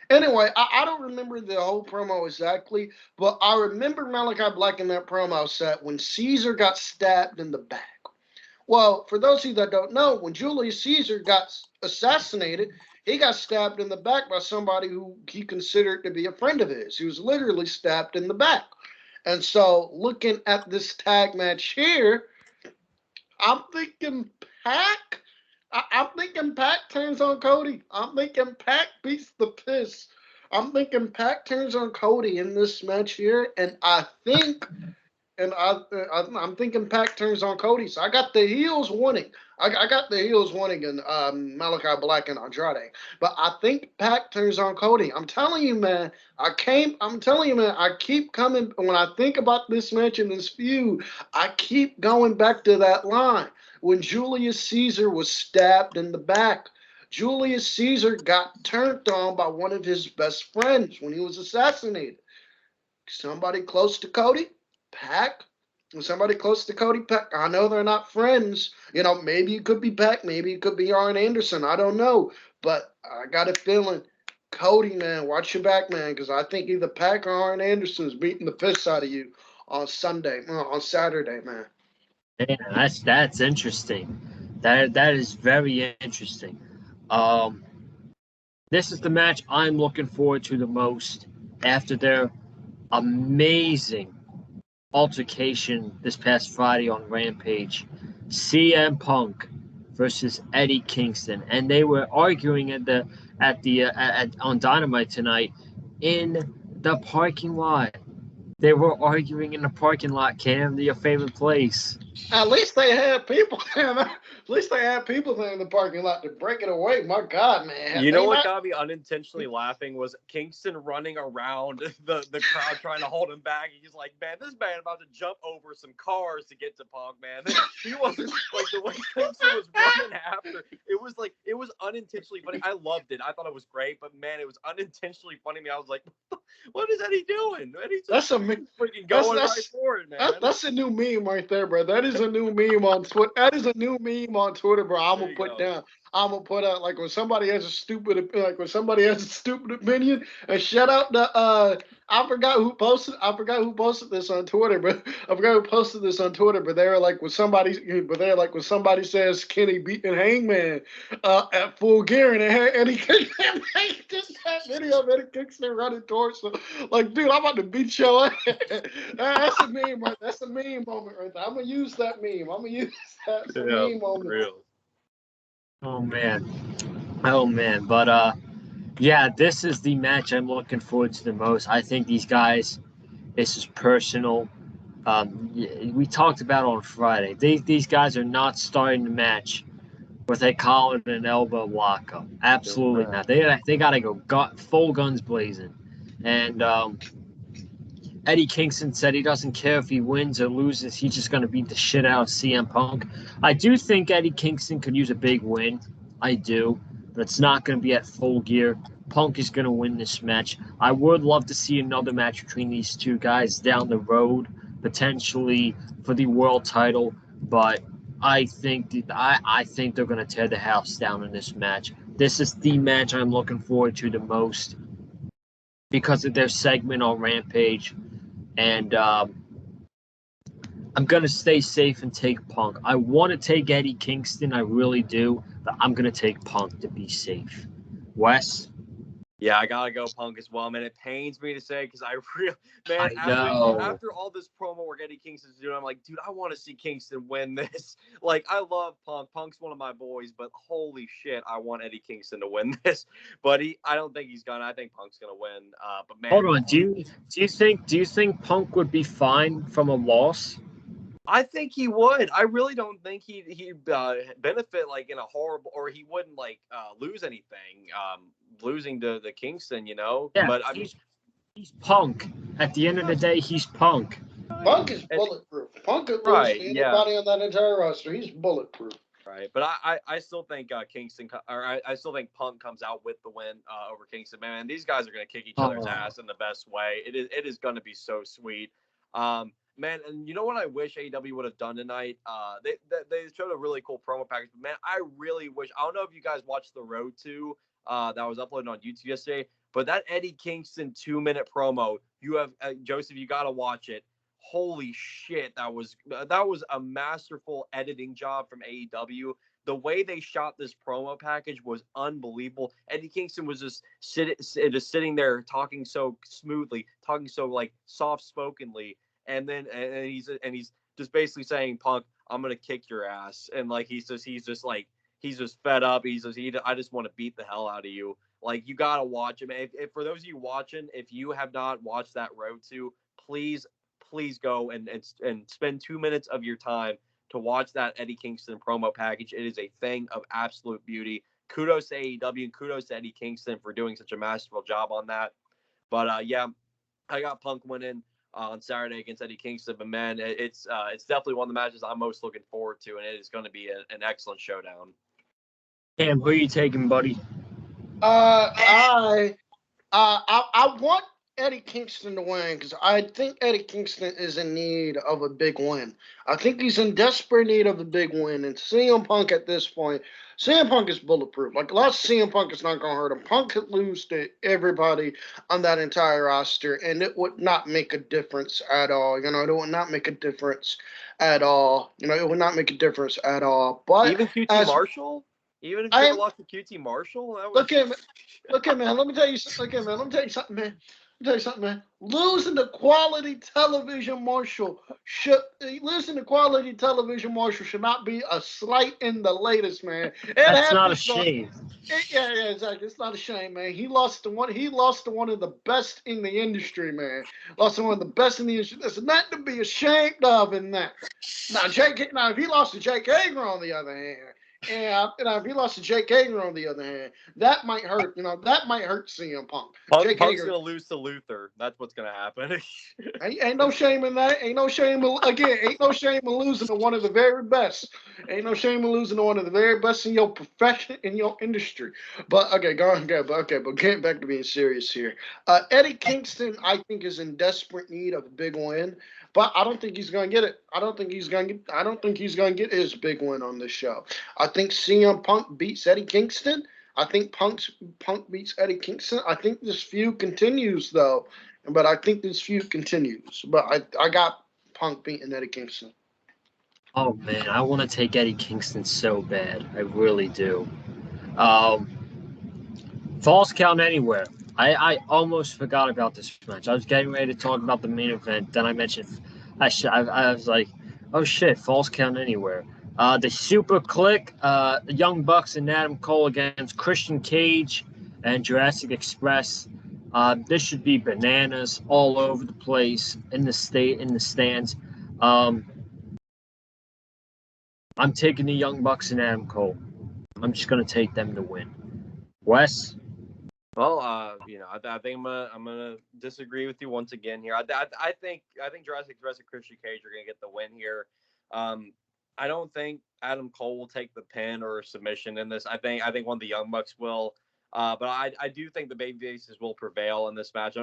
Anyway, I don't remember the whole promo exactly, but I remember Malachi Black in that promo said when Caesar got stabbed in the back. Well, for those of you that don't know, when Julius Caesar got assassinated, he got stabbed in the back by somebody who he considered to be a friend of his. He was literally stabbed in the back. And so looking at this tag match here, I'm thinking Pac. I'm thinking Pac turns on Cody. I'm thinking Pac beats the piss. I'm thinking Pac turns on Cody in this match here, and I'm thinking Pac turns on Cody. So I got the heels winning. I got the heels winning in Malachi Black and Andrade. But I think Pac turns on Cody. I'm telling you, man. I keep coming when I think about this match and this feud. I keep going back to that line when Julius Caesar was stabbed in the back. Julius Caesar got turned on by one of his best friends when he was assassinated. Somebody close to Cody, Pac. Somebody close to Cody, Pac. I know they're not friends. Maybe it could be Pac. Maybe it could be Arn Anderson. I don't know. But I got a feeling, Cody, man, watch your back, man, because I think either Pac or Arn Anderson is beating the piss out of you on Saturday, man. Man, that's interesting. That is very interesting. This is the match I'm looking forward to the most after their amazing altercation this past Friday on Rampage. CM Punk versus Eddie Kingston, and they were arguing on Dynamite tonight in the parking lot. They were arguing in the parking lot, Cam, your favorite place. At least they had people. least they had people there in the parking lot to break it away. My God, man. You know what got me unintentionally laughing was Kingston running around the crowd trying to hold him back. He's like, man, this man about to jump over some cars to get to Punk, man. He wasn't like the way Kingston was running after. It was unintentionally funny. I loved it. I thought it was great, but man, it was unintentionally funny to me. I was like, what is Eddie doing? Eddie's that's a freaking going right for it, man. That's a new meme right there, bro. That is a new meme on Twitter. That is a new meme on Twitter, bro. I'm gonna put out like when somebody has a stupid opinion. And shout out to I forgot who posted this on Twitter, but they were like when somebody says Kenny beating Hangman at Full Gear, and it had Eddie Kingston just that video of Eddie Kingston running towards him. Like, dude, I'm about to beat your ass. That's a meme, right? That's a meme moment right there. I'm gonna use that meme. Meme moment. Real. Oh man. But yeah, this is the match I'm looking forward to the most. I think these guys, this is personal. We talked about on Friday. These guys are not starting the match with a collar and an elbow lockup. Absolutely not. They gotta go full guns blazing. And Eddie Kingston said he doesn't care if he wins or loses. He's just going to beat the shit out of CM Punk. I do think Eddie Kingston could use a big win. I do. But it's not going to be at Full Gear. Punk is going to win this match. I would love to see another match between these two guys down the road, potentially for the world title. But I think they're going to tear the house down in this match. This is the match I'm looking forward to the most because of their segment on Rampage. And I'm going to stay safe and take Punk. I want to take Eddie Kingston. I really do. But I'm going to take Punk to be safe. Wes? Yeah, I got to go Punk as well, man. It pains me to say because after all this promo work Eddie Kingston's doing, I'm like, dude, I want to see Kingston win this. Like, I love Punk. Punk's one of my boys, but holy shit, I want Eddie Kingston to win this. But I don't think he's gonna. I think Punk's gonna win. But man, hold on. Do you think Punk would be fine from a loss? I think he would. I really don't think he'd benefit like in a horrible, or he wouldn't like lose anything. Losing to the Kingston, you know. Yeah, but he's Punk. At the end of the day, he's Punk. Punk is bulletproof. Punk could lose to anybody on that entire roster. He's bulletproof. Right, but I still think Kingston, or I still think Punk comes out with the win over Kingston. Man, these guys are going to kick each other's ass in the best way. It is going to be so sweet. Man, and you know what I wish AEW would have done tonight? They showed a really cool promo package. But man, I really wish. I don't know if you guys watched the Road to that was uploaded on YouTube yesterday, but that Eddie Kingston 2-minute promo, you have Joseph, you got to watch it. Holy shit, that was a masterful editing job from AEW. The way they shot this promo package was unbelievable. Eddie Kingston was just sitting there talking so smoothly, talking so like soft-spokenly, and he's just basically saying, Punk, I'm gonna kick your ass, and like he's just fed up. I just want to beat the hell out of you. Like, you gotta watch him. If for those of you watching, if you have not watched that Road to, please go and spend 2 minutes of your time to watch that Eddie Kingston promo package. It is a thing of absolute beauty. Kudos to AEW and kudos to Eddie Kingston for doing such a masterful job on that. But yeah, I got Punk winning on Saturday against Eddie Kingston. But man, it's definitely one of the matches I'm most looking forward to, and it is going to be an excellent showdown. Cam, who are you taking, buddy? I want Eddie Kingston to win because I think Eddie Kingston is in need of a big win. I think he's in desperate need of a big win. And CM Punk at this point, CM Punk is bulletproof. Like, lost CM Punk is not going to hurt him. Punk could lose to everybody on that entire roster, and it would not make a difference at all. You know, it would not make a difference at all. But even QT Marshall? Even if you lost to QT Marshall? Look at man. Let me tell you something, man. tell you something, man. Losing the quality television marshal should not be a slight in the latest, man. That's not a shame. Yeah, exactly. It's not a shame, man. He lost to one of the best in the industry, man. Lost to one of the best in the industry. There's nothing to be ashamed of in that. Now, if he lost to Jake Hager, on the other hand, if he lost to Jake Hager, on the other hand, that might hurt. That might hurt CM Punk. Punk's gonna lose to Luther. That's what's gonna happen. ain't no shame in that. Ain't no shame in losing to one of the very best. Ain't no shame in losing to one of the very best in your profession, in your industry. But okay, but getting back to being serious here. Eddie Kingston, I think, is in desperate need of a big win. But I don't think he's going to get it. I don't think he's going to get his big win on this show. I think CM Punk beats Eddie Kingston. I think Punk beats Eddie Kingston. I think this feud continues, though. But I think this feud continues. But I got Punk beating Eddie Kingston. Oh, man, I want to take Eddie Kingston so bad. I really do. Falls Count Anywhere. I almost forgot about this match. I was getting ready to talk about the main event. Then I mentioned, I was like, oh shit, Falls Count Anywhere. The Super Click, the Young Bucks and Adam Cole against Christian Cage and Jurassic Express. This should be bananas all over the place in the stands. I'm taking the Young Bucks and Adam Cole. I'm just gonna take them to win. Wes? Well, I think I'm gonna disagree with you once again here. I think Jurassic Express and Christian Cage are gonna get the win here. I don't think Adam Cole will take the pin or submission in this. I think one of the Young Bucks will. But I do think the babyfaces will prevail in this match.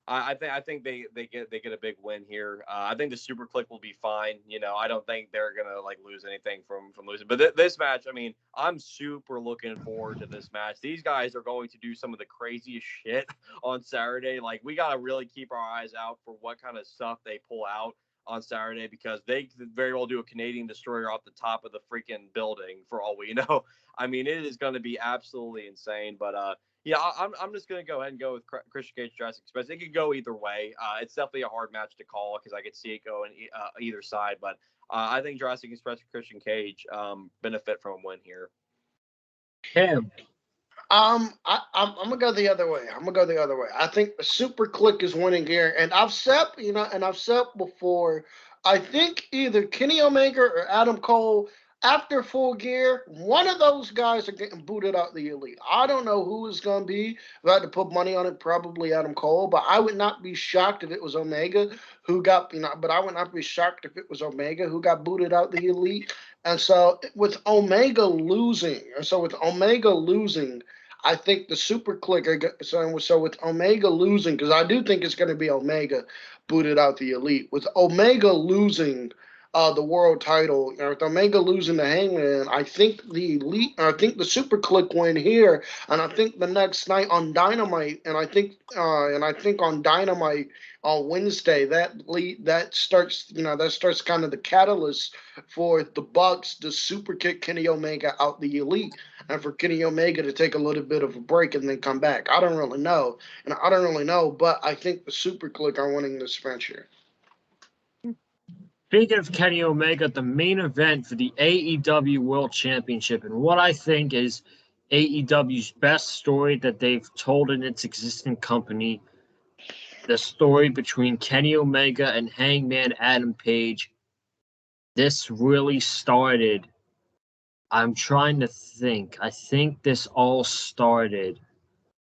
I think they get a big win here. I think the Super Click will be fine. I don't think they're gonna lose anything from losing. But this match, I mean, I'm super looking forward to this match. These guys are going to do some of the craziest shit on Saturday. We gotta really keep our eyes out for what kind of stuff they pull out on Saturday, because they could very well do a Canadian Destroyer off the top of the freaking building for all we know. I mean, it is going to be absolutely insane. But yeah, I'm just going to go ahead and go with Christian Cage, Jurassic Express. It could go either way. It's definitely a hard match to call because I could see it going either side. But I think Jurassic Express and Christian Cage benefit from a win here. Cam. I'm gonna go the other way. I think the Super Click is winning here, and I've said before. I think either Kenny Omega or Adam Cole, after Full Gear, one of those guys are getting booted out the Elite. I don't know who it's gonna be. If I had to put money on it, probably Adam Cole. But I would not be shocked if it was Omega who got. But I would not be shocked if it was Omega who got booted out the Elite. And so with Omega losing, I think the Super Click. So with Omega losing, because I do think it's going to be Omega booted out the Elite. With Omega losing the world title, with Omega losing the Hangman, I think the Elite. I think the Super Click win here, and I think the next night on Dynamite, and I think on Dynamite on Wednesday, that starts kind of the catalyst for the Bucks to super kick Kenny Omega out the Elite, and for Kenny Omega to take a little bit of a break and then come back. I don't really know, but I think the Super Click are winning this venture. Speaking of Kenny Omega, the main event for the AEW World Championship, and what I think is AEW's best story that they've told in its existing company, the story between Kenny Omega and Hangman Adam Page. This really started, I'm trying to think. I think this all started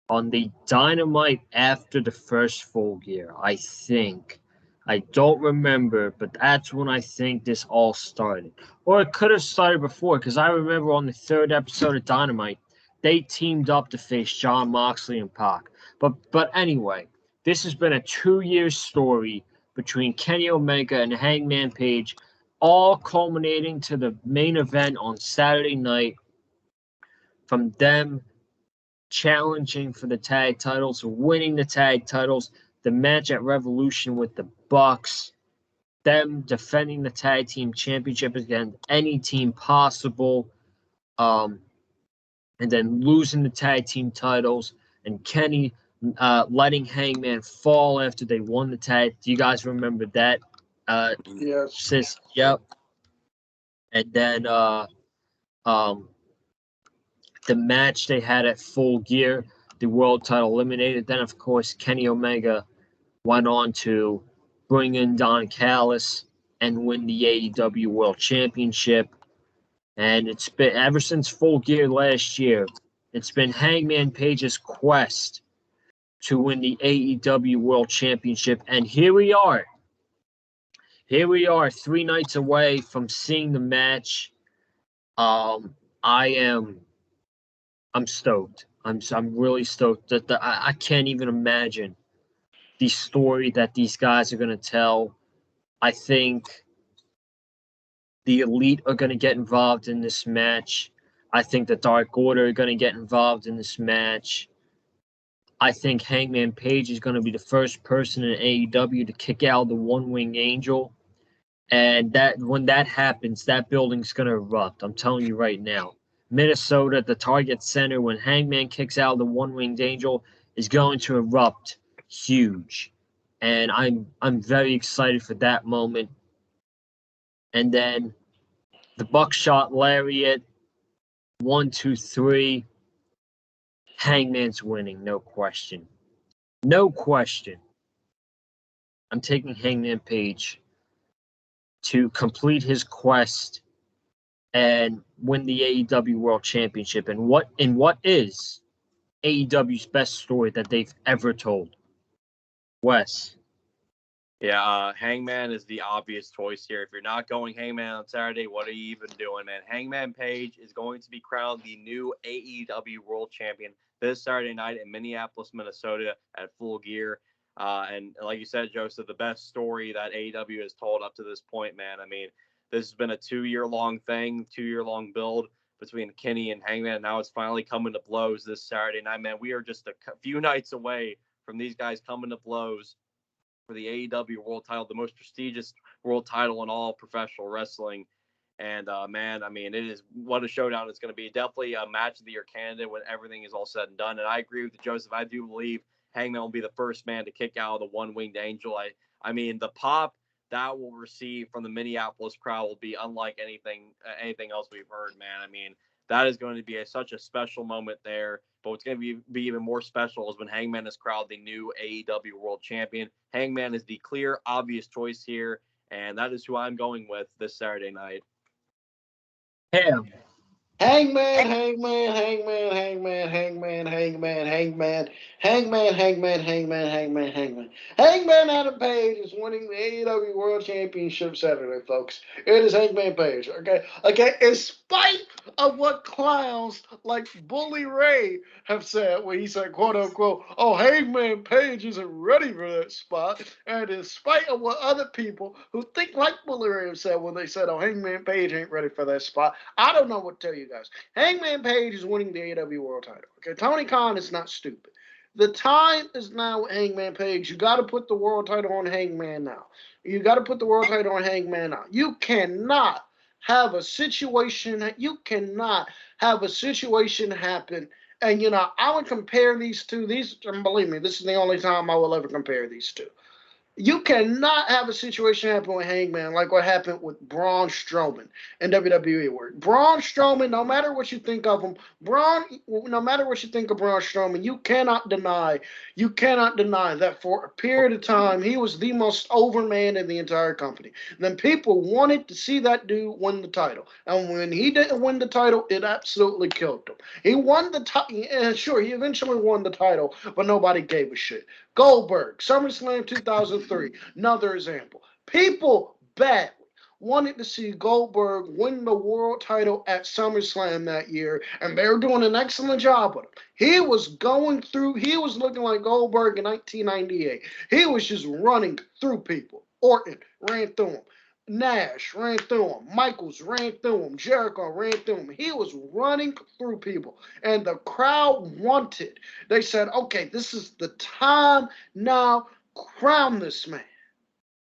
on the Dynamite after the first Full Gear, I think. I don't remember, but that's when I think this all started. Or it could have started before, because I remember on the third episode of Dynamite, they teamed up to face Jon Moxley and Pac. But anyway, this has been a 2-year story between Kenny Omega and Hangman Page, all culminating to the main event on Saturday night, from them challenging for the tag titles, winning the tag titles, the match at Revolution with the Bucks, them defending the tag team championship against any team possible, and then losing the tag team titles, and Kenny letting Hangman fall after they won the tag. Do you guys remember that? Yes. Yep. And then the match they had at Full Gear, the world title eliminated. Then, of course, Kenny Omega went on to bring in Don Callis and win the AEW World Championship. And it's been, ever since Full Gear last year, it's been Hangman Page's quest to win the AEW World Championship. And here we are. Here we are, 3 nights away from seeing the match. I'm stoked. I'm really stoked. I can't even imagine the story that these guys are going to tell. I think the Elite are going to get involved in this match. I think the Dark Order are going to get involved in this match. I think Hangman Page is going to be the first person in AEW to kick out the One-Winged Angel. And that when that happens, that building's going to erupt. I'm telling you right now. Minnesota, the Target Center, when Hangman kicks out the One-Winged Angel, is going to erupt huge. And I'm very excited for that moment. And then the Buckshot Lariat, 1, 2, 3. Hangman's winning, no question. No question. I'm taking Hangman Page to complete his quest and win the AEW World Championship. And what is AEW's best story that they've ever told? Wes. Yeah, Hangman is the obvious choice here. If you're not going Hangman on Saturday, what are you even doing, man? Hangman Page is going to be crowned the new AEW World Champion this Saturday night in Minneapolis, Minnesota at Full Gear. And like you said, Joseph, the best story that AEW has told up to this point, man. I mean, this has been a 2-year-long thing, 2-year-long build between Kenny and Hangman. Now it's finally coming to blows this Saturday night, man. We are just a few nights away from these guys coming to blows for the AEW world title, the most prestigious world title in all professional wrestling. And, man, I mean, it is what a showdown it's going to be. Definitely a match of the year candidate when everything is all said and done. And I agree with Joseph. I do believe Hangman will be the first man to kick out of the One-Winged Angel. I mean, the pop that will receive from the Minneapolis crowd will be unlike anything else we've heard, man. I mean, that is going to be such a special moment there. But what's going to be even more special is when Hangman is crowned the new AEW World Champion. Hangman is the clear, obvious choice here, and that is who I'm going with this Saturday night. Him. Hangman, Hangman, Hangman, Hangman, Hangman, Hangman, Hangman, Hangman, Hangman, Hangman, Hangman, Hangman. Hangman Adam Page is winning the AEW World Championship Saturday, folks. It is Hangman Page, okay? Okay, in spite of what clowns like Bully Ray have said, where he said, quote unquote, oh, Hangman Page isn't ready for that spot. And in spite of what other people who think like Bully Ray have said when they said, oh, Hangman Page ain't ready for that spot, I don't know what to tell you guys. Hangman Page is winning the AEW World title. Okay, Tony Khan is not stupid. The time is now with Hangman Page. You got to put the world title on Hangman now. You got to put the world title on Hangman now. You cannot have a situation. You cannot have a situation happen. And I would compare these two. And believe me, this is the only time I will ever compare these two. You cannot have a situation happen with Hangman like what happened with Braun Strowman in WWE. Where Braun Strowman, no matter what you think of him, no matter what you think of Braun Strowman, you cannot deny that for a period of time, he was the most over man in the entire company. Then people wanted to see that dude win the title. And when he didn't win the title, it absolutely killed him. He won the title, and sure, he eventually won the title, but nobody gave a shit. Goldberg, SummerSlam 2003, another example. People badly wanted to see Goldberg win the world title at SummerSlam that year, and they were doing an excellent job with him. He was looking like Goldberg in 1998. He was just running through people. Orton ran through him. Nash ran through him. Michaels ran through him. Jericho ran through him. He was running through people. And the crowd wanted. They said, okay, this is the time now. Crown this man.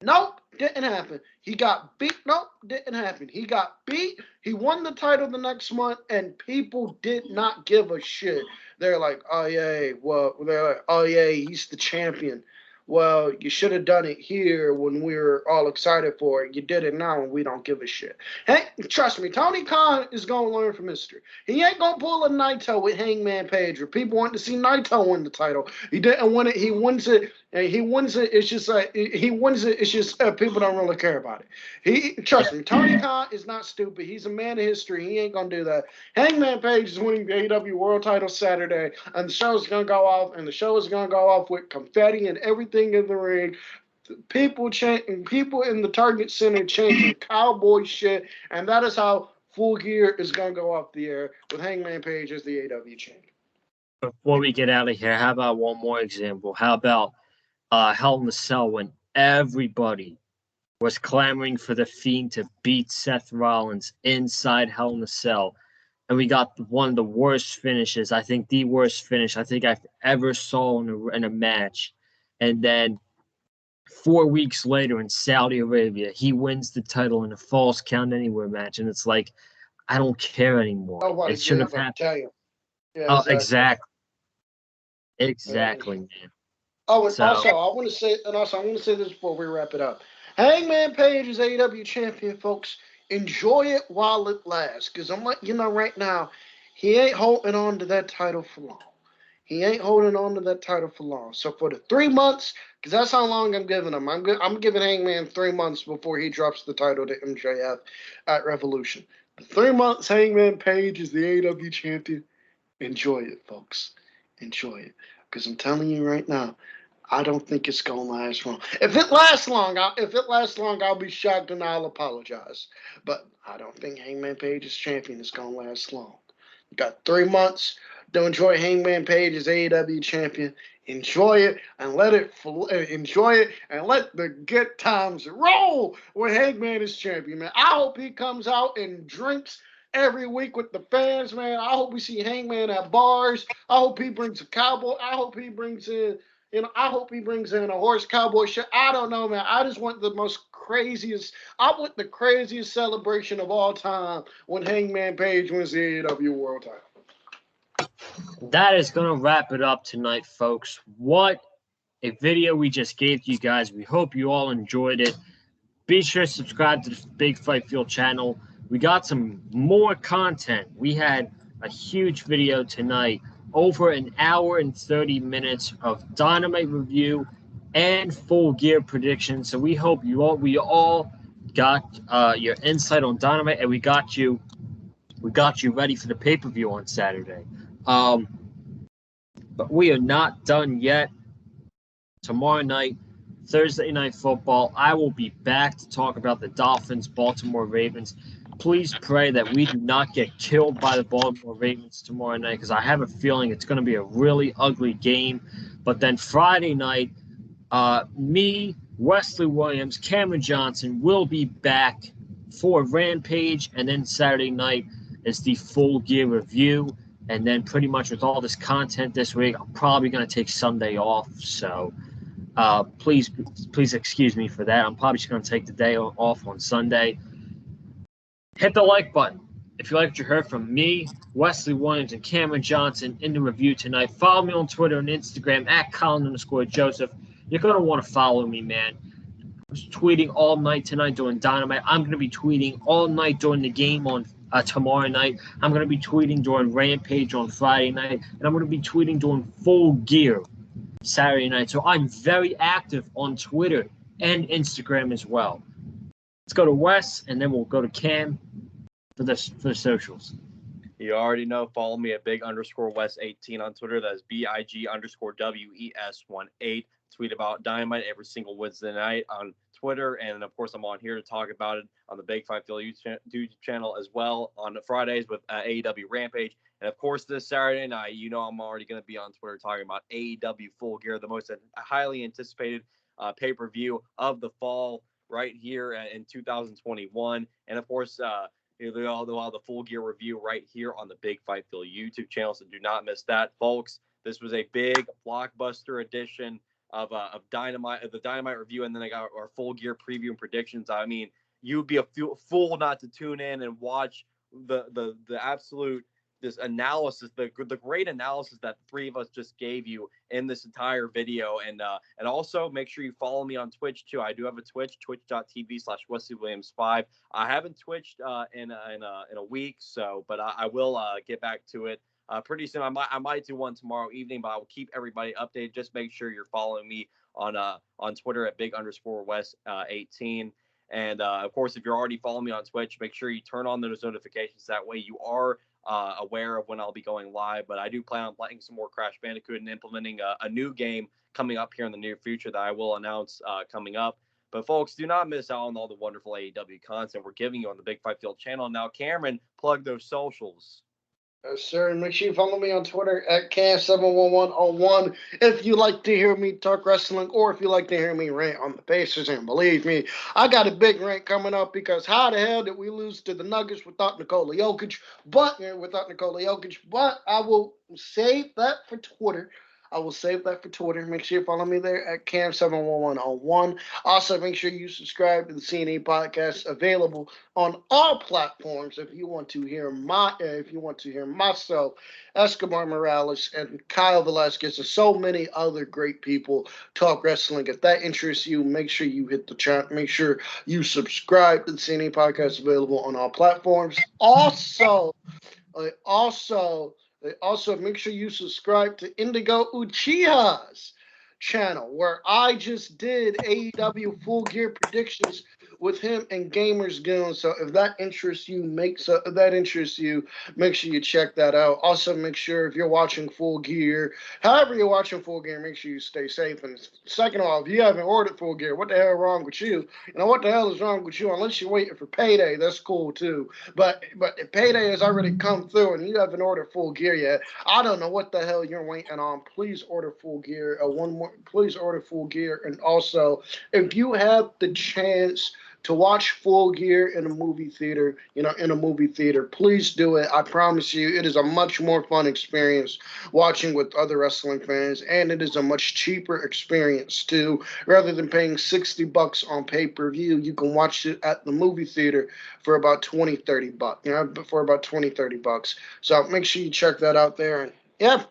Nope. Didn't happen. He got beat. Nope, didn't happen. He got beat. He won the title the next month, and people did not give a shit. They're like, oh yeah, well, they're like, oh yeah, he's the champion. Well, you should have done it here when we were all excited for it. You did it now, and we don't give a shit. Hey, trust me, Tony Khan is gonna learn from history. He ain't gonna pull a Naito with Hangman Page, where people want to see Naito win the title. He didn't win it. He wins it. And he wins it. It's just like he wins it. It's just people don't really care about it. Trust me, Tony Khan is not stupid. He's a man of history. He ain't gonna do that. Hangman Page is winning the AEW World Title Saturday, and the show is gonna go off. And the show is gonna go off with confetti and everything in the ring. People chanting, people in the Target Center chanting cowboy shit, and that is how Full Gear is gonna go off the air with Hangman Page as the AEW champion. Before we get out of here, how about one more example? How about Hell in a Cell, when everybody was clamoring for the Fiend to beat Seth Rollins inside Hell in a Cell, and we got one of the worst finishes, I think the worst finish I think I've ever saw in a match. And then 4 weeks later in Saudi Arabia, he wins the title in a Falls Count Anywhere match, and it's like, I don't care anymore. Nobody It should have gave a happened. damn. Yeah, Oh, exactly, man. Oh, and So- also I want to say this before we wrap it up. Hangman Page is AEW champion, folks. Enjoy it while it lasts, because I'm letting you know right now, he ain't holding on to that title for long. He ain't holding on to that title for long. So for the 3 months, because that's how long I'm giving him. I'm giving Hangman 3 months before he drops the title to MJF at Revolution. The 3 months Hangman Page is the AEW champion. Enjoy it, folks. Enjoy it. Because I'm telling you right now, I don't think it's gonna last long. If it lasts long, I'll be shocked and I'll apologize. But I don't think Hangman Page's champion is gonna last long. You got 3 months to enjoy Hangman Page as AEW champion. Enjoy it and let the good times roll when Hangman is champion, man. I hope he comes out and drinks every week with the fans, man. I hope we see Hangman at bars. I hope he brings a cowboy. I hope he brings in a horse cowboy shirt. I don't know, man. I just want the craziest celebration of all time when Hangman Page wins the AEW World Title. That is going to wrap it up tonight, folks. What a video we just gave to you guys. We hope you all enjoyed it. Be sure to subscribe to the Big Fight Field channel. We got some more content. We had a huge video tonight, over an hour and 30 minutes of Dynamite review and Full Gear predictions. So we hope we all got your insight on Dynamite, and we got you ready for the pay-per-view on Saturday. But we are not done yet. Tomorrow night, Thursday Night Football, I will be back to talk about the Dolphins, Baltimore Ravens. Please pray that we do not get killed by the Baltimore Ravens tomorrow night, because I have a feeling it's going to be a really ugly game. But then Friday night, me, Wesley Williams, Cameron Johnson will be back for Rampage, and then Saturday night is the Full Gear review. And then pretty much with all this content this week, I'm probably going to take Sunday off. So please excuse me for that. I'm probably just going to take the day off on Sunday. Hit the like button if you like what you heard from me, Wesley Williams, and Cameron Johnson in the review tonight. Follow me on Twitter and Instagram at Colin_Joseph. You're going to want to follow me, man. I was tweeting all night tonight during Dynamite. I'm going to be tweeting all night during the game on tomorrow night. I'm going to be tweeting during Rampage on Friday night. And I'm going to be tweeting during Full Gear Saturday night. So I'm very active on Twitter and Instagram as well. Let's go to Wes, and then we'll go to Cam for the socials. You already know. Follow me at big_Wes18 on Twitter. That's BIG_WES18. Tweet about Dynamite every single Wednesday night on Twitter. And, of course, I'm on here to talk about it on the Big Fight Field YouTube channel as well on Fridays with AEW Rampage. And, of course, this Saturday night, you know I'm already going to be on Twitter talking about AEW Full Gear, the most highly anticipated pay-per-view of the fall right here in 2021. And, of course, all the Full Gear review right here on the Big Fight Field YouTube channel. So do not miss that, folks. This was a big blockbuster edition of Dynamite, the Dynamite review, and then I got our Full Gear preview and predictions. I mean, you'd be a fool not to tune in and watch the absolute this analysis, the great analysis that the three of us just gave you in this entire video. And also make sure you follow me on Twitch too. I do have a Twitch, twitch.tv/WesleyWilliams5. I haven't twitched in a week, but I will get back to it pretty soon. I might do one tomorrow evening, but I will keep everybody updated. Just make sure you're following me on Twitter at big_West18. And of course, if you're already following me on Twitch, make sure you turn on those notifications. That way you are aware of when I'll be going live. But I do plan on playing some more Crash Bandicoot and implementing a new game coming up here in the near future that I will announce coming up. But folks, do not miss out on all the wonderful AEW content we're giving you on the Big Fight Field channel. Now, Cameron, plug those socials. Yes, sir. And make sure you follow me on Twitter at Cam71101 if you like to hear me talk wrestling or if you like to hear me rant on the Pacers. And believe me, I got a big rant coming up because how the hell did we lose to the Nuggets without Nikola Jokic? But I will save that for Twitter. Make sure you follow me there at Cam71101. Also, make sure you subscribe to the CNE podcast, available on all platforms. If you want to hear myself, Escobar Morales, and Kyle Velasquez, and so many other great people talk wrestling. If that interests you, make sure you hit the chat. Make sure you subscribe to the CNE podcast, available on all platforms. Also, make sure you subscribe to Indigo Uchiha's channel, where I just did AEW Full Gear predictions with him and Gamers Goon. So if that interests you, make sure you check that out. Also, make sure if you're watching Full Gear, however you're watching Full Gear, make sure you stay safe. And second of all, if you haven't ordered Full Gear, what the hell is wrong with you? What the hell is wrong with you? Unless you're waiting for payday, that's cool too. But if payday has already come through and you haven't ordered Full Gear yet, I don't know what the hell you're waiting on. Please order Full Gear. Please order Full Gear. And also, if you have the chance to watch Full Gear in a movie theater, please do it. I promise you, it is a much more fun experience watching with other wrestling fans, and it is a much cheaper experience too. Rather than paying $60 on pay-per-view, you can watch it at the movie theater for about $20-30. So make sure you check that out there. And yeah.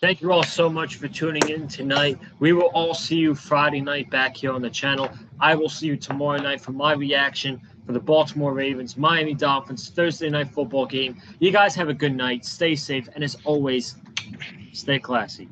Thank you all so much for tuning in tonight. We will all see you Friday night back here on the channel. I will see you tomorrow night for my reaction for the Baltimore Ravens, Miami Dolphins, Thursday night football game. You guys have a good night. Stay safe. And as always, stay classy.